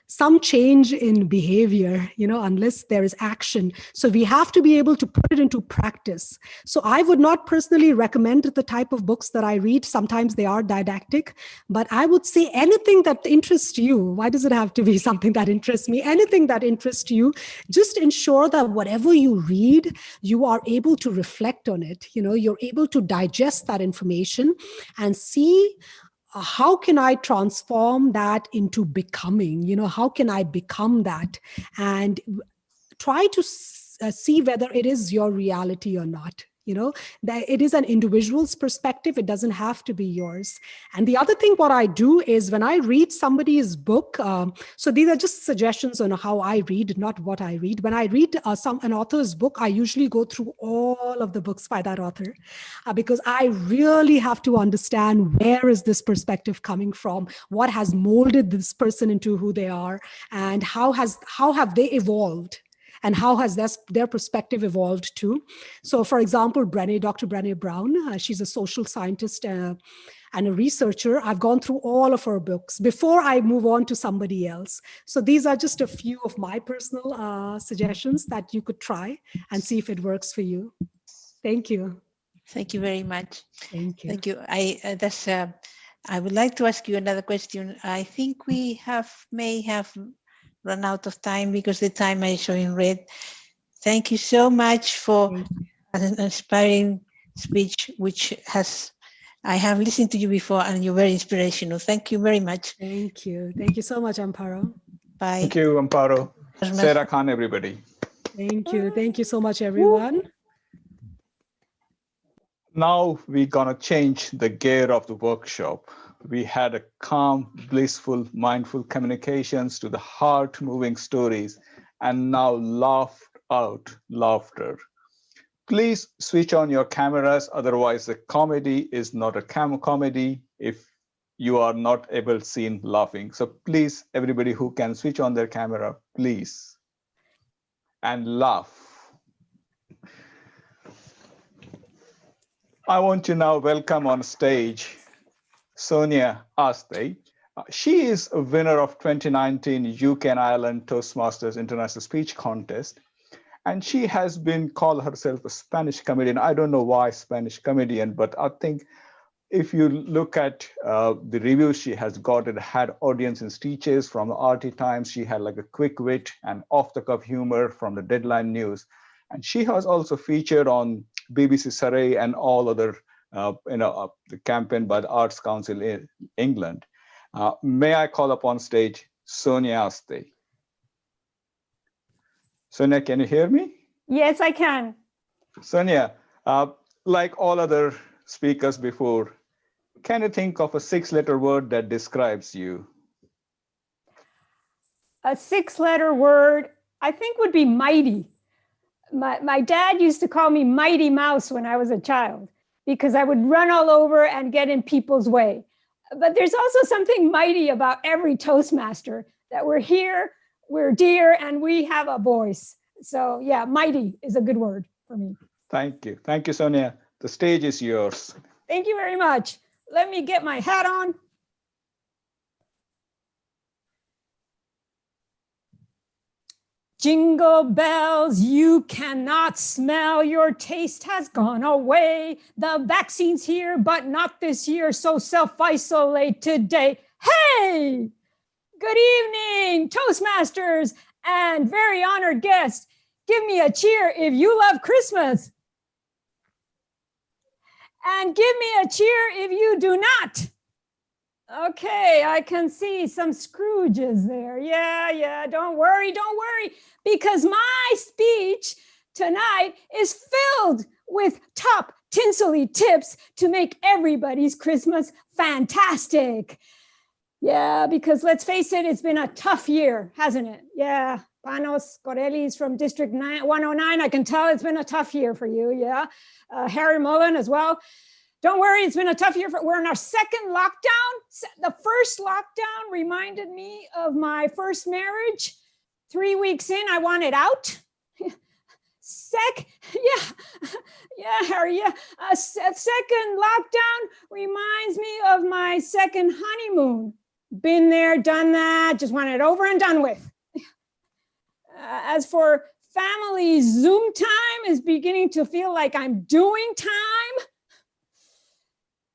some change in behavior, unless there is action. So we have to be able to put it into practice. So I would not personally recommend the type of books that I read. Sometimes they are didactic, but I would say anything that interests you. Why does it have to be something that interests me? Anything that interests you, just ensure that whatever you read, you are able to reflect on it. You're able to digest that information and see how can I transform that into becoming, how can I become that, and try to see whether it is your reality or not. That it is an individual's perspective. It doesn't have to be yours. And the other thing, what I do is when I read somebody's book, so these are just suggestions on how I read, not what I read. When I read an author's book, I usually go through all of the books by that author because I really have to understand where is this perspective coming from, what has molded this person into who they are, and how have they evolved. And how has their perspective evolved too? So, for example, Dr. Brené Brown, she's a social scientist and a researcher. I've gone through all of her books before I move on to somebody else. So these are just a few of my personal suggestions that you could try and see if it works for you. Thank you. Thank you very much. Thank you. Thank you. I would like to ask you another question. I think we may have run out of time because the time I show in red. Thank you so much for an inspiring speech, which I have listened to you before and you're very inspirational. Thank you very much. Thank you. Thank you so much, Amparo. Bye. Thank you, Amparo. Sarah Khan, everybody. Thank you. Thank you so much, everyone. Now we're gonna change the gear of the workshop. We had a calm, blissful, mindful communications to the heart-moving stories, and now laughed out laughter. Please switch on your cameras, otherwise the comedy is not a comedy if you are not able seen laughing. So please, everybody who can switch on their camera, please, and laugh. I want to now welcome on stage Sonia Aste. She is a winner of 2019 UK and Ireland Toastmasters International Speech Contest. And she has been called herself a Spanish comedian. I don't know why Spanish comedian, but I think if you look at the reviews she has got, it had audience in stitches from the RT Times. She had like a quick wit and off-the-cuff humor from the Deadline News. And she has also featured on BBC Surrey and all other the campaign by the Arts Council in England. May I call upon stage Sonia Aste? Sonia, can you hear me? Yes, I can. Sonia, like all other speakers before, can you think of a 6-letter word that describes you? A 6-letter word, I think, would be mighty. My dad used to call me Mighty Mouse when I was a child, because I would run all over and get in people's way. But there's also something mighty about every Toastmaster, that we're here, we're dear, and we have a voice. So yeah, mighty is a good word for me. Thank you. Thank you, Sonia. The stage is yours. Thank you very much. Let me get my hat on. Jingle bells, you cannot smell, your taste has gone away. The vaccine's here, but not this year, so self-isolate today. Hey, good evening, Toastmasters and very honored guests. Give me a cheer if you love Christmas. And give me a cheer if you do not. Okay, I can see some Scrooges there. Yeah, don't worry, because my speech tonight is filled with top tinselly tips to make everybody's Christmas fantastic. Yeah, because let's face it, it's been a tough year, hasn't it? Yeah, Panos Corelli's from District 109, I can tell it's been a tough year for you, yeah. Harry Mullen as well. Don't worry, it's been a tough year. We're in our second lockdown. The first lockdown reminded me of my first marriage. 3 weeks in, I wanted out. Harry, yeah. A second lockdown reminds me of my second honeymoon. Been there, done that, just want it over and done with. As for family Zoom time is beginning to feel like I'm doing time.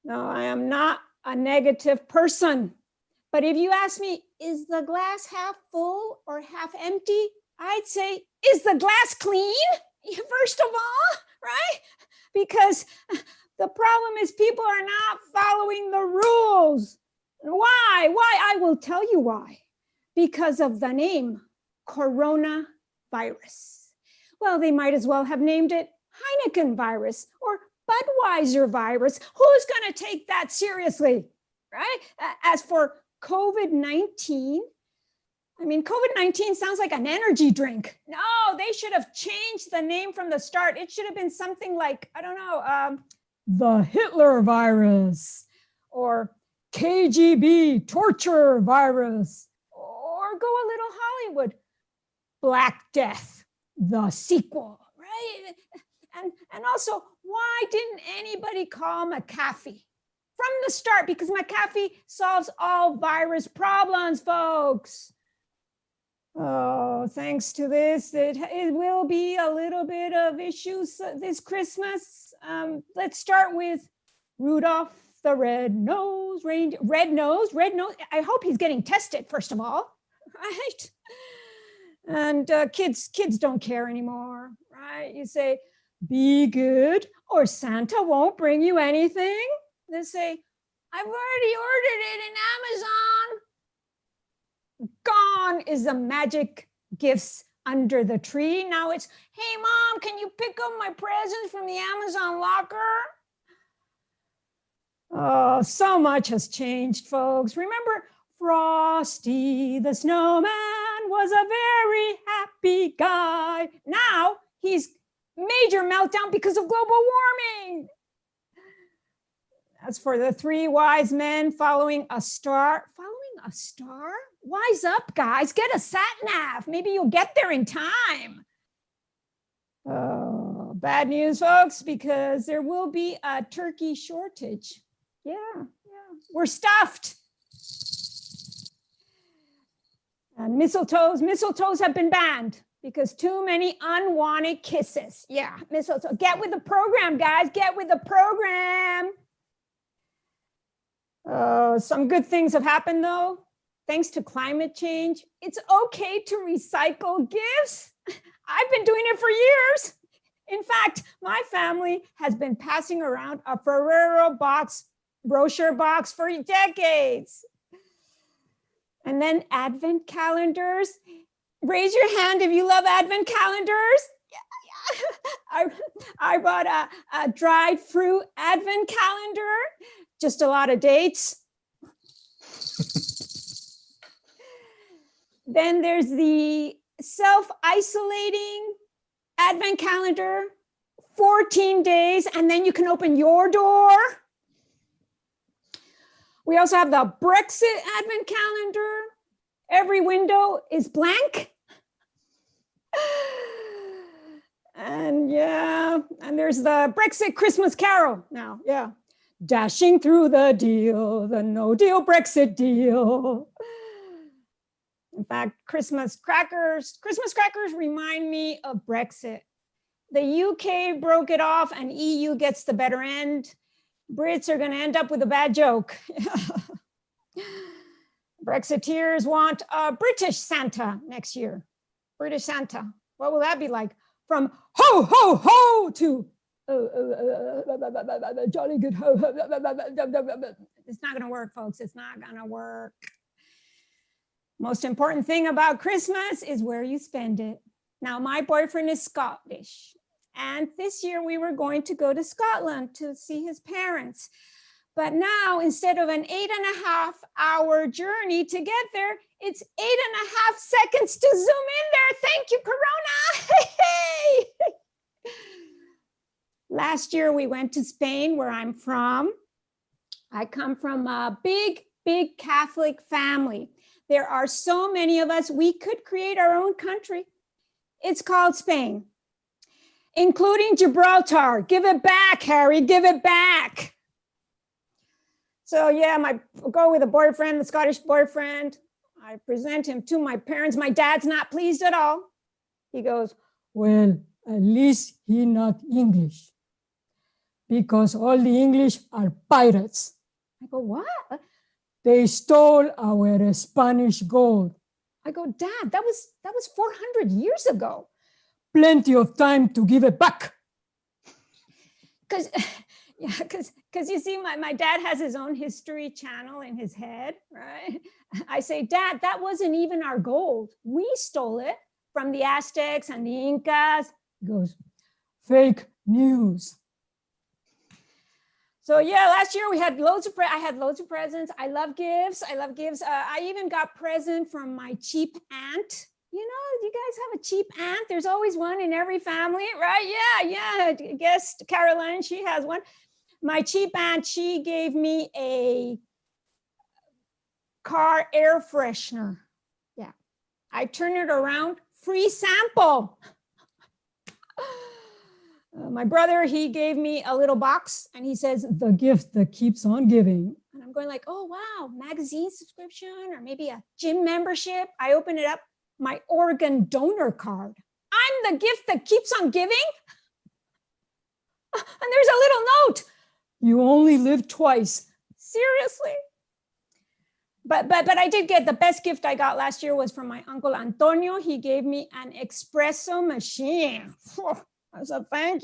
No, I am not a negative person. But if you ask me, is the glass half full or half empty? I'd say, is the glass clean? First of all, right? Because the problem is people are not following the rules. Why? I will tell you why. Because of the name, coronavirus. Well, they might as well have named it Heineken virus or Budweiser virus. Who's going to take that seriously, right? As for COVID-19, I mean, COVID-19 sounds like an energy drink. No, they should have changed the name from the start. It should have been something like, I don't know, the Hitler virus or KGB torture virus, or go a little Hollywood, Black Death, the sequel, right? And also, why didn't anybody call McAfee from the start? Because McAfee solves all virus problems, folks. Oh, thanks to this, it will be a little bit of issues this Christmas. Let's start with Rudolph the red-nosed reindeer. Red nose. I hope he's getting tested, first of all, right? And kids don't care anymore, right? You say, be good or Santa won't bring you anything. They say, I've already ordered it in Amazon. Gone is the magic gifts under the tree. Now it's, hey, Mom, can you pick up my presents from the Amazon locker? Oh, so much has changed, folks. Remember, Frosty the Snowman was a very happy guy. Now he's major meltdown because of global warming. As for the three wise men following a star, wise up, guys, get a sat nav. Maybe you'll get there in time. Oh, bad news, folks, because there will be a turkey shortage. Yeah, we're stuffed. And mistletoes have been banned because too many unwanted kisses. Yeah, mistletoe. Get with the program, guys, get with the program. Some good things have happened though. Thanks to climate change, it's okay to recycle gifts. I've been doing it for years. In fact, my family has been passing around a Ferrero brochure box for decades. And then advent calendars. Raise your hand if you love advent calendars. Yeah. I bought a dried fruit advent calendar. Just a lot of dates. Then there's the self-isolating advent calendar, 14 days, and then you can open your door. We also have the Brexit advent calendar. Every window is blank. And there's the Brexit Christmas Carol now, yeah. Dashing through the deal, the no deal Brexit deal. In fact, Christmas crackers remind me of Brexit. The UK broke it off and EU gets the better end. Brits are gonna end up with a bad joke. Brexiteers want a British Santa next year. British Santa, what will that be like? From ho, ho, ho to jolly good ho. It's not gonna work, folks, it's not gonna work. Most important thing about Christmas is where you spend it. Now, my boyfriend is Scottish, and this year we were going to go to Scotland to see his parents. But now, instead of an 8.5 hour journey to get there, it's 8.5 seconds to zoom in there. Thank you, Corona. Last year, we went to Spain, where I'm from. I come from a big Catholic family. There are so many of us, we could create our own country. It's called Spain. including Gibraltar. Give it back, Harry, give it back. So yeah, go with a boyfriend, the Scottish boyfriend. I present him to my parents. My dad's not pleased at all. He goes, well, at least he not English, because all the English are pirates. I go, what? They stole our Spanish gold. I go, Dad, that was 400 years ago. Plenty of time to give it back. Because you see, my dad has his own history channel in his head, right? I say, Dad, that wasn't even our gold. We stole it from the Aztecs and the Incas. He goes, fake news. So yeah, last year we had I had loads of presents. I love gifts. I even got present from my cheap aunt. You know, you guys have a cheap aunt. There's always one in every family, right? Yeah. I guess Caroline, she has one. My cheap aunt, she gave me a car air freshener. Yeah. I turn it around, free sample. My brother, he gave me a little box and he says, the gift that keeps on giving. And I'm going like, oh, wow, magazine subscription or maybe a gym membership. I open it up, my organ donor card. I'm the gift that keeps on giving. And there's a little note. You only live twice. Seriously? But I did get the best gift I got last year was from my uncle Antonio. He gave me an espresso machine. I said, thank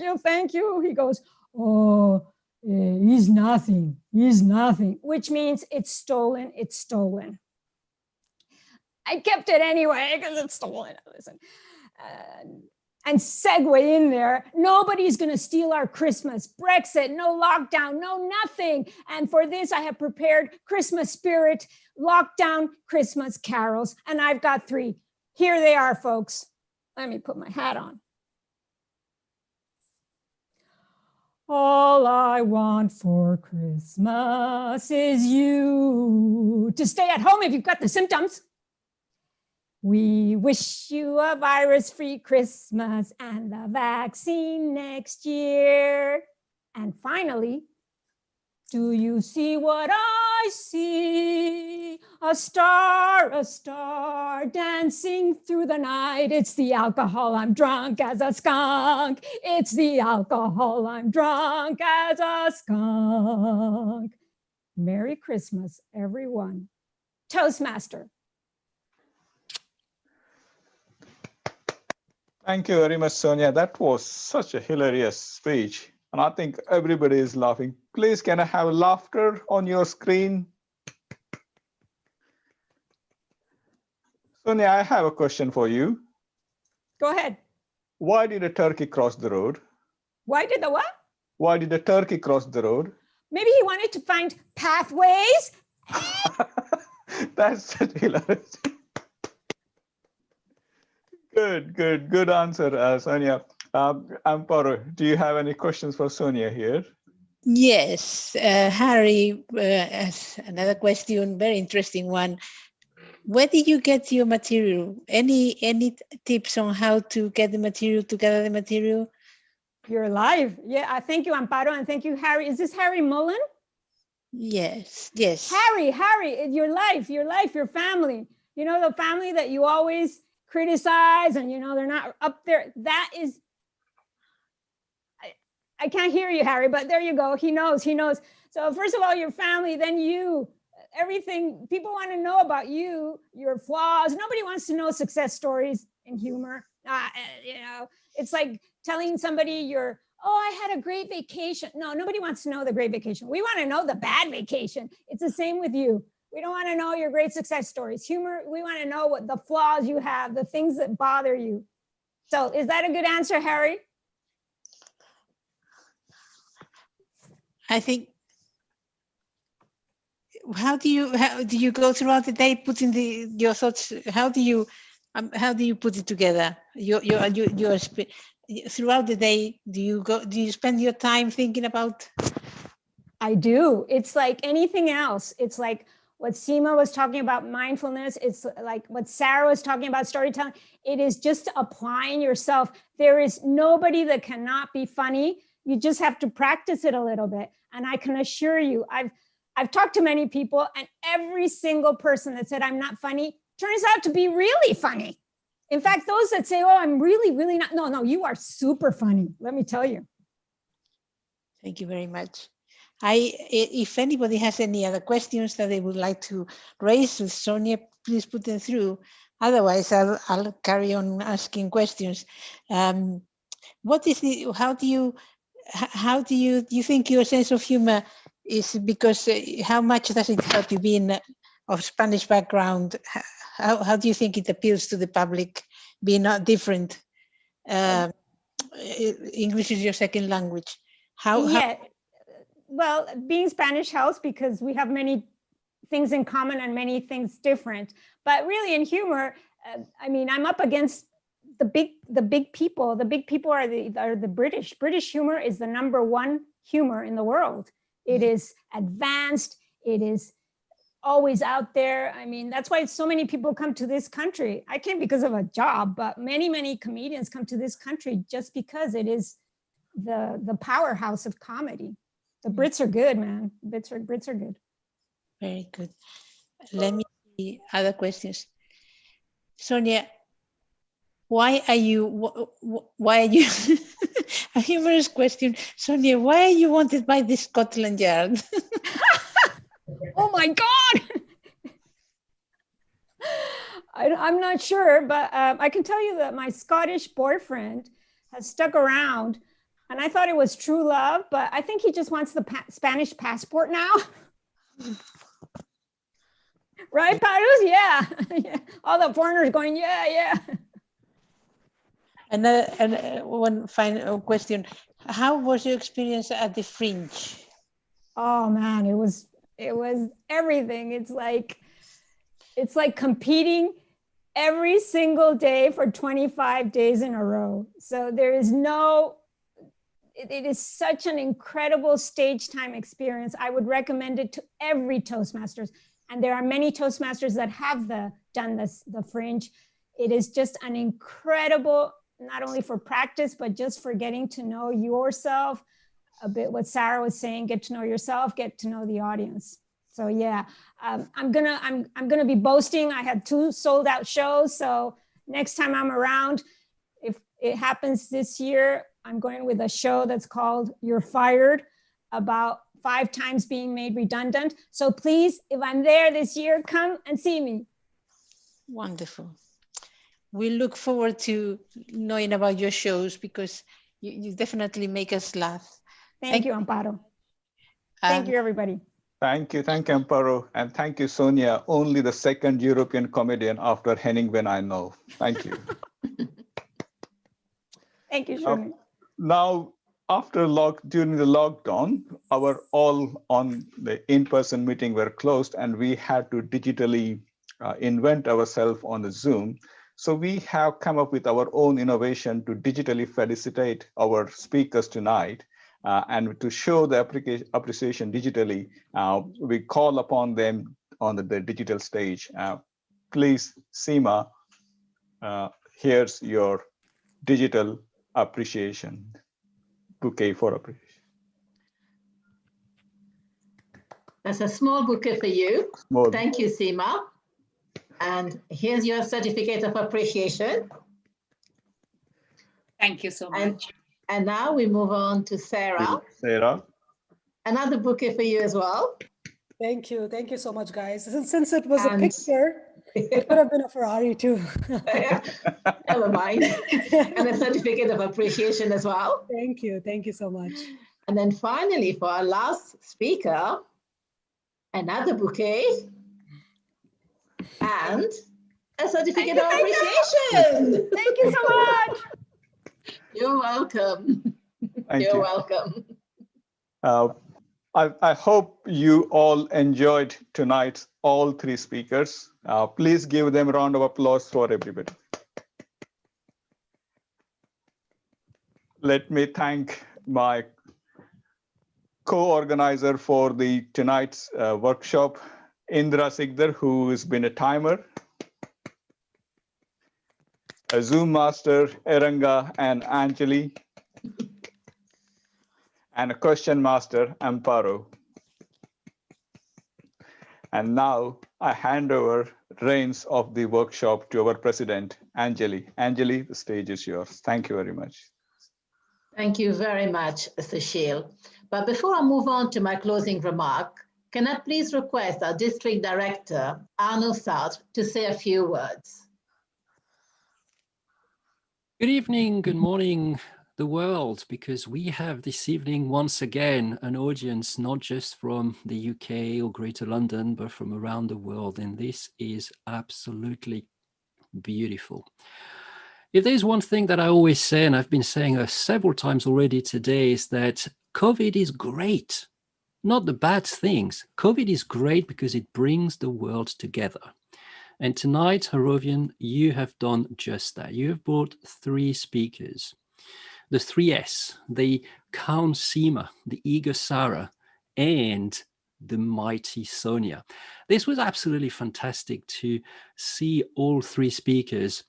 you. He goes, oh, he's nothing, which means it's stolen. I kept it anyway because it's stolen. Listen, and segue in there, nobody's going to steal our Christmas. Brexit, no lockdown, no nothing. And for this, I have prepared Christmas spirit, lockdown, Christmas carols. And I've got 3. Here they are, folks. Let me put my hat on. All I want for Christmas is you to stay at home if you've got the symptoms. We wish you a virus-free Christmas and the vaccine next year. And finally, do you see what I see? A star dancing through the night. It's the alcohol, I'm drunk as a skunk. It's the alcohol, I'm drunk as a skunk. Merry Christmas, everyone. Toastmaster. Thank you very much, Sonia. That was such a hilarious speech. And I think everybody is laughing. Please, can I have laughter on your screen? Sonia, I have a question for you. Go ahead. Why did a turkey cross the road? Why did the what? Why did a turkey cross the road? Maybe he wanted to find pathways. That's such hilarious. Good answer, Sonia. Amparo, do you have any questions for Sonia here? Yes, Harry has another question, very interesting one. Where did you get your material? Any tips on how to get the material, to gather the material? You're live. Yeah, thank you, Amparo, and thank you, Harry. Is this Harry Mullen? Yes. Harry, your life, your family. You know, the family that you always criticize and, you know, they're not up there. That is, I can't hear you, Harry, but there you go. He knows. So first of all, your family, then you, everything. People want to know about you, your flaws. Nobody wants to know success stories in humor. You know, it's like telling somebody I had a great vacation. No, nobody wants to know the great vacation. We want to know the bad vacation. It's the same with you. We don't want to know your great success stories. Humor, we want to know what the flaws you have, the things that bother you. So is that a good answer, Harry? I think, how do you go throughout the day putting your thoughts? How do you put it together? Throughout the day, do you spend your time thinking about? I do. It's like anything else. It's like, what Seema was talking about, mindfulness. It's like what Sarah was talking about, storytelling. It is just applying yourself. There is nobody that cannot be funny. You just have to practice it a little bit. And I can assure you, I've talked to many people, and every single person that said I'm not funny turns out to be really funny. In fact, those that say, oh, I'm really, really not. No, you are super funny. Let me tell you. Thank you very much. If anybody has any other questions that they would like to raise with Sonia, please put them through. Otherwise, I'll carry on asking questions. What is the? How do you think your sense of humor is? Because how much does it help you being of Spanish background? How do you think it appeals to the public, being not different? English is your second language. Well, being Spanish helps because we have many things in common and many things different. But really, in humor, I mean, I'm up against the big people. The big people are the British. British humor is the #1 humor in the world. It is advanced. It is always out there. I mean, that's why so many people come to this country. I came because of a job, but many comedians come to this country just because it is the powerhouse of comedy. The Brits are good, man. Brits are good. Very good. Let me see other questions. Sonia, why are you a humorous question. Sonia, why are you wanted by the Scotland Yard? Oh my God. I'm not sure, but I can tell you that my Scottish boyfriend has stuck around, and I thought it was true love, but I think he just wants the Spanish passport now. Right, Paros? Yeah. All the foreigners going, yeah. And one final question. How was your experience at the Fringe? Oh man, it was everything. It's like competing every single day for 25 days in a row. So it is such an incredible stage time experience. I would recommend it to every Toastmasters. And there are many Toastmasters that have done the Fringe. It is just an incredible, not only for practice, but just for getting to know yourself a bit. What Sarah was saying, get to know yourself, get to know the audience. So yeah, I'm gonna be boasting. I had 2 sold out shows. So next time I'm around, if it happens this year, I'm going with a show that's called You're Fired, about 5 times being made redundant. So please, if I'm there this year, come and see me. Wonderful. We look forward to knowing about your shows because you definitely make us laugh. Thank you, Amparo. Thank you, everybody. Thank you, Amparo. And thank you, Sonia, only the 2nd European comedian after Henning Wen I know. Thank you. Thank you, Shirley. Now, during the lockdown, all on the in-person meeting were closed, and we had to digitally invent ourselves on the Zoom. So we have come up with our own innovation to digitally felicitate our speakers tonight, and to show the appreciation digitally. We call upon them on the digital stage. Please, Seema, here's your digital appreciation bouquet for appreciation. That's a small bouquet for you. Thank you, Seema. And here's your certificate of appreciation. Thank you so much. And now we move on to Sarah. Sarah. Another bouquet for you as well. Thank you so much, guys. Since it was a picture, it could have been a Ferrari too. Never mind. And a certificate of appreciation as well. Thank you so much. And then finally, for our last speaker, another bouquet and a certificate of appreciation. Thank you so much. You're welcome. You're welcome. I hope you all enjoyed tonight, all 3 speakers. Please give them a round of applause for everybody. Let me thank my co-organizer for tonight's workshop, Indra Sigdar, who has been a timer, a Zoom master, Eranga and Anjali, and a question master, Amparo. And now I hand over reins of the workshop to our president, Anjali. Anjali, the stage is yours. Thank you very much. Thank you very much, Sushil. But before I move on to my closing remark, can I please request our district director, Arno South, to say a few words? Good evening, good morning, the world, because we have this evening once again an audience not just from the UK or Greater London, but from around the world. And this is absolutely beautiful. If there's one thing that I always say, and I've been saying several times already today, is that COVID is great. Not the bad things. COVID is great because it brings the world together. And tonight, Harrovian, you have done just that. You have brought 3 speakers. The 3S, the calm Seema, the eager Sarah, and the mighty Sonia. This was absolutely fantastic to see all 3 speakers.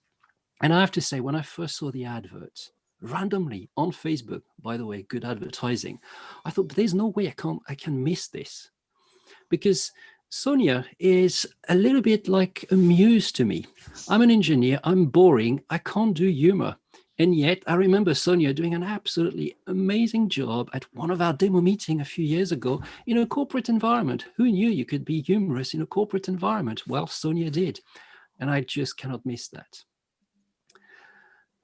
And I have to say, when I first saw the adverts, randomly on Facebook, by the way, good advertising, I thought, but there's no way I can miss this. Because Sonia is a little bit like a muse to me. I'm an engineer, I'm boring, I can't do humor. And yet I remember Sonia doing an absolutely amazing job at one of our demo meetings a few years ago in a corporate environment. Who knew you could be humorous in a corporate environment? Well, Sonia did. And I just cannot miss that.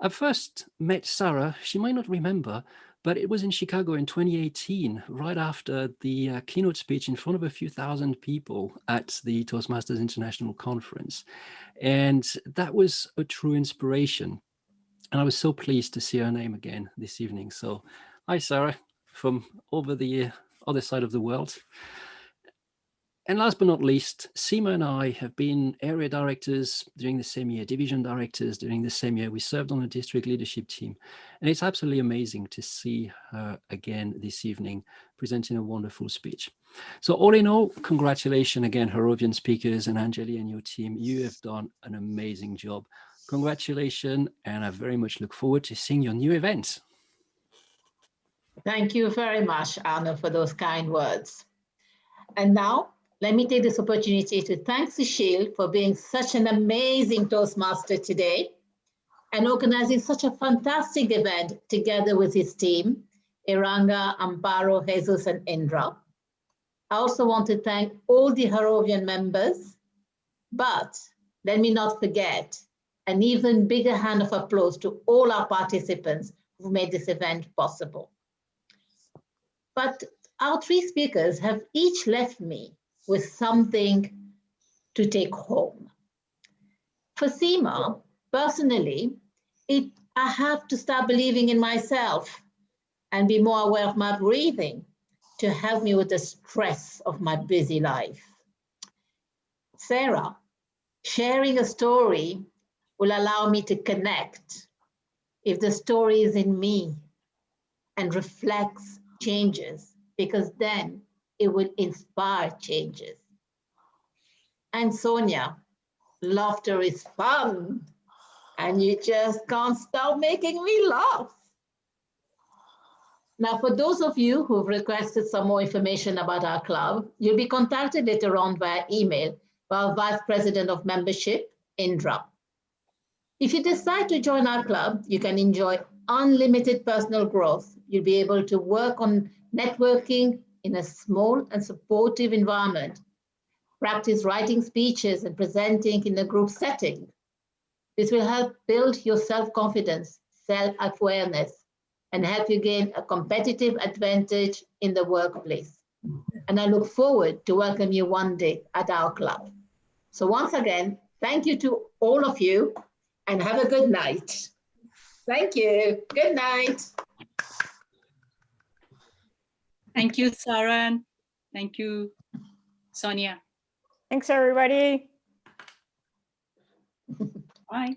I first met Sarah, she might not remember, but it was in Chicago in 2018, right after the keynote speech in front of a few thousand people at the Toastmasters International Conference. And that was a true inspiration. And I was so pleased to see her name again this evening. So hi, Sarah, from over the other side of the world. And last but not least, Seema and I have been area directors during the same year, division directors during the same year. We served on the district leadership team. And it's absolutely amazing to see her again this evening presenting a wonderful speech. So all in all, congratulations again, Harrovian speakers and Anjali and your team. You have done an amazing job. Congratulations, and I very much look forward to seeing your new event. Thank you very much, Arno, for those kind words. And now, let me take this opportunity to thank Sushil for being such an amazing Toastmaster today and organizing such a fantastic event together with his team, Eranga, Amparo, Jesus, and Indra. I also want to thank all the Harrovian members, but let me not forget an even bigger hand of applause to all our participants who made this event possible. But our 3 speakers have each left me with something to take home. For Seema, personally, I have to start believing in myself and be more aware of my breathing to help me with the stress of my busy life. Sarah, sharing a story will allow me to connect if the story is in me and reflects changes, because then it will inspire changes. And Sonia, laughter is fun, and you just can't stop making me laugh. Now, for those of you who've requested some more information about our club, you'll be contacted later on via email by our Vice President of Membership, Indra. If you decide to join our club, you can enjoy unlimited personal growth. You'll be able to work on networking in a small and supportive environment, practice writing speeches and presenting in a group setting. This will help build your self-confidence, self-awareness, and help you gain a competitive advantage in the workplace. And I look forward to welcome you one day at our club. So once again, thank you to all of you and have a good night. Thank you. Good night. Thank you, Sarah. Thank you, Sonia. Thanks, everybody. Bye.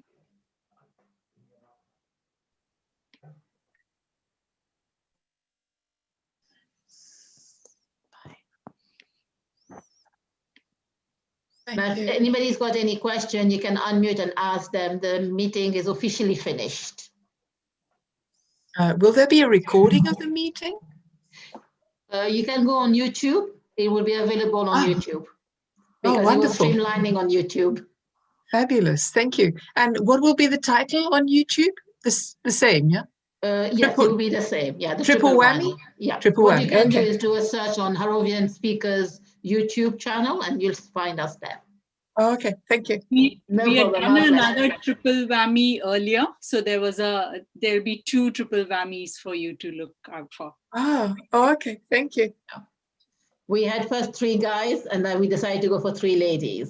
Now, if anybody's got any question, you can unmute and ask them. The meeting is officially finished. Will there be a recording of the meeting? You can go on YouTube. It will be available on YouTube. Because wonderful. It was streamlining on YouTube. Fabulous. Thank you. And what will be the title on YouTube? The same, yeah? Yes, it will be the same. Yeah, the triple whammy? Yeah. Triple what whammy. you can do Okay. is do a search on Harrovian Speakers YouTube channel and you'll find us there. Oh, okay. Thank you. We had problem, done our another triple whammy earlier. So there'll be 2 triple whammies for you to look out for. Oh, okay. Thank you. We had first 3 guys and then we decided to go for 3 ladies.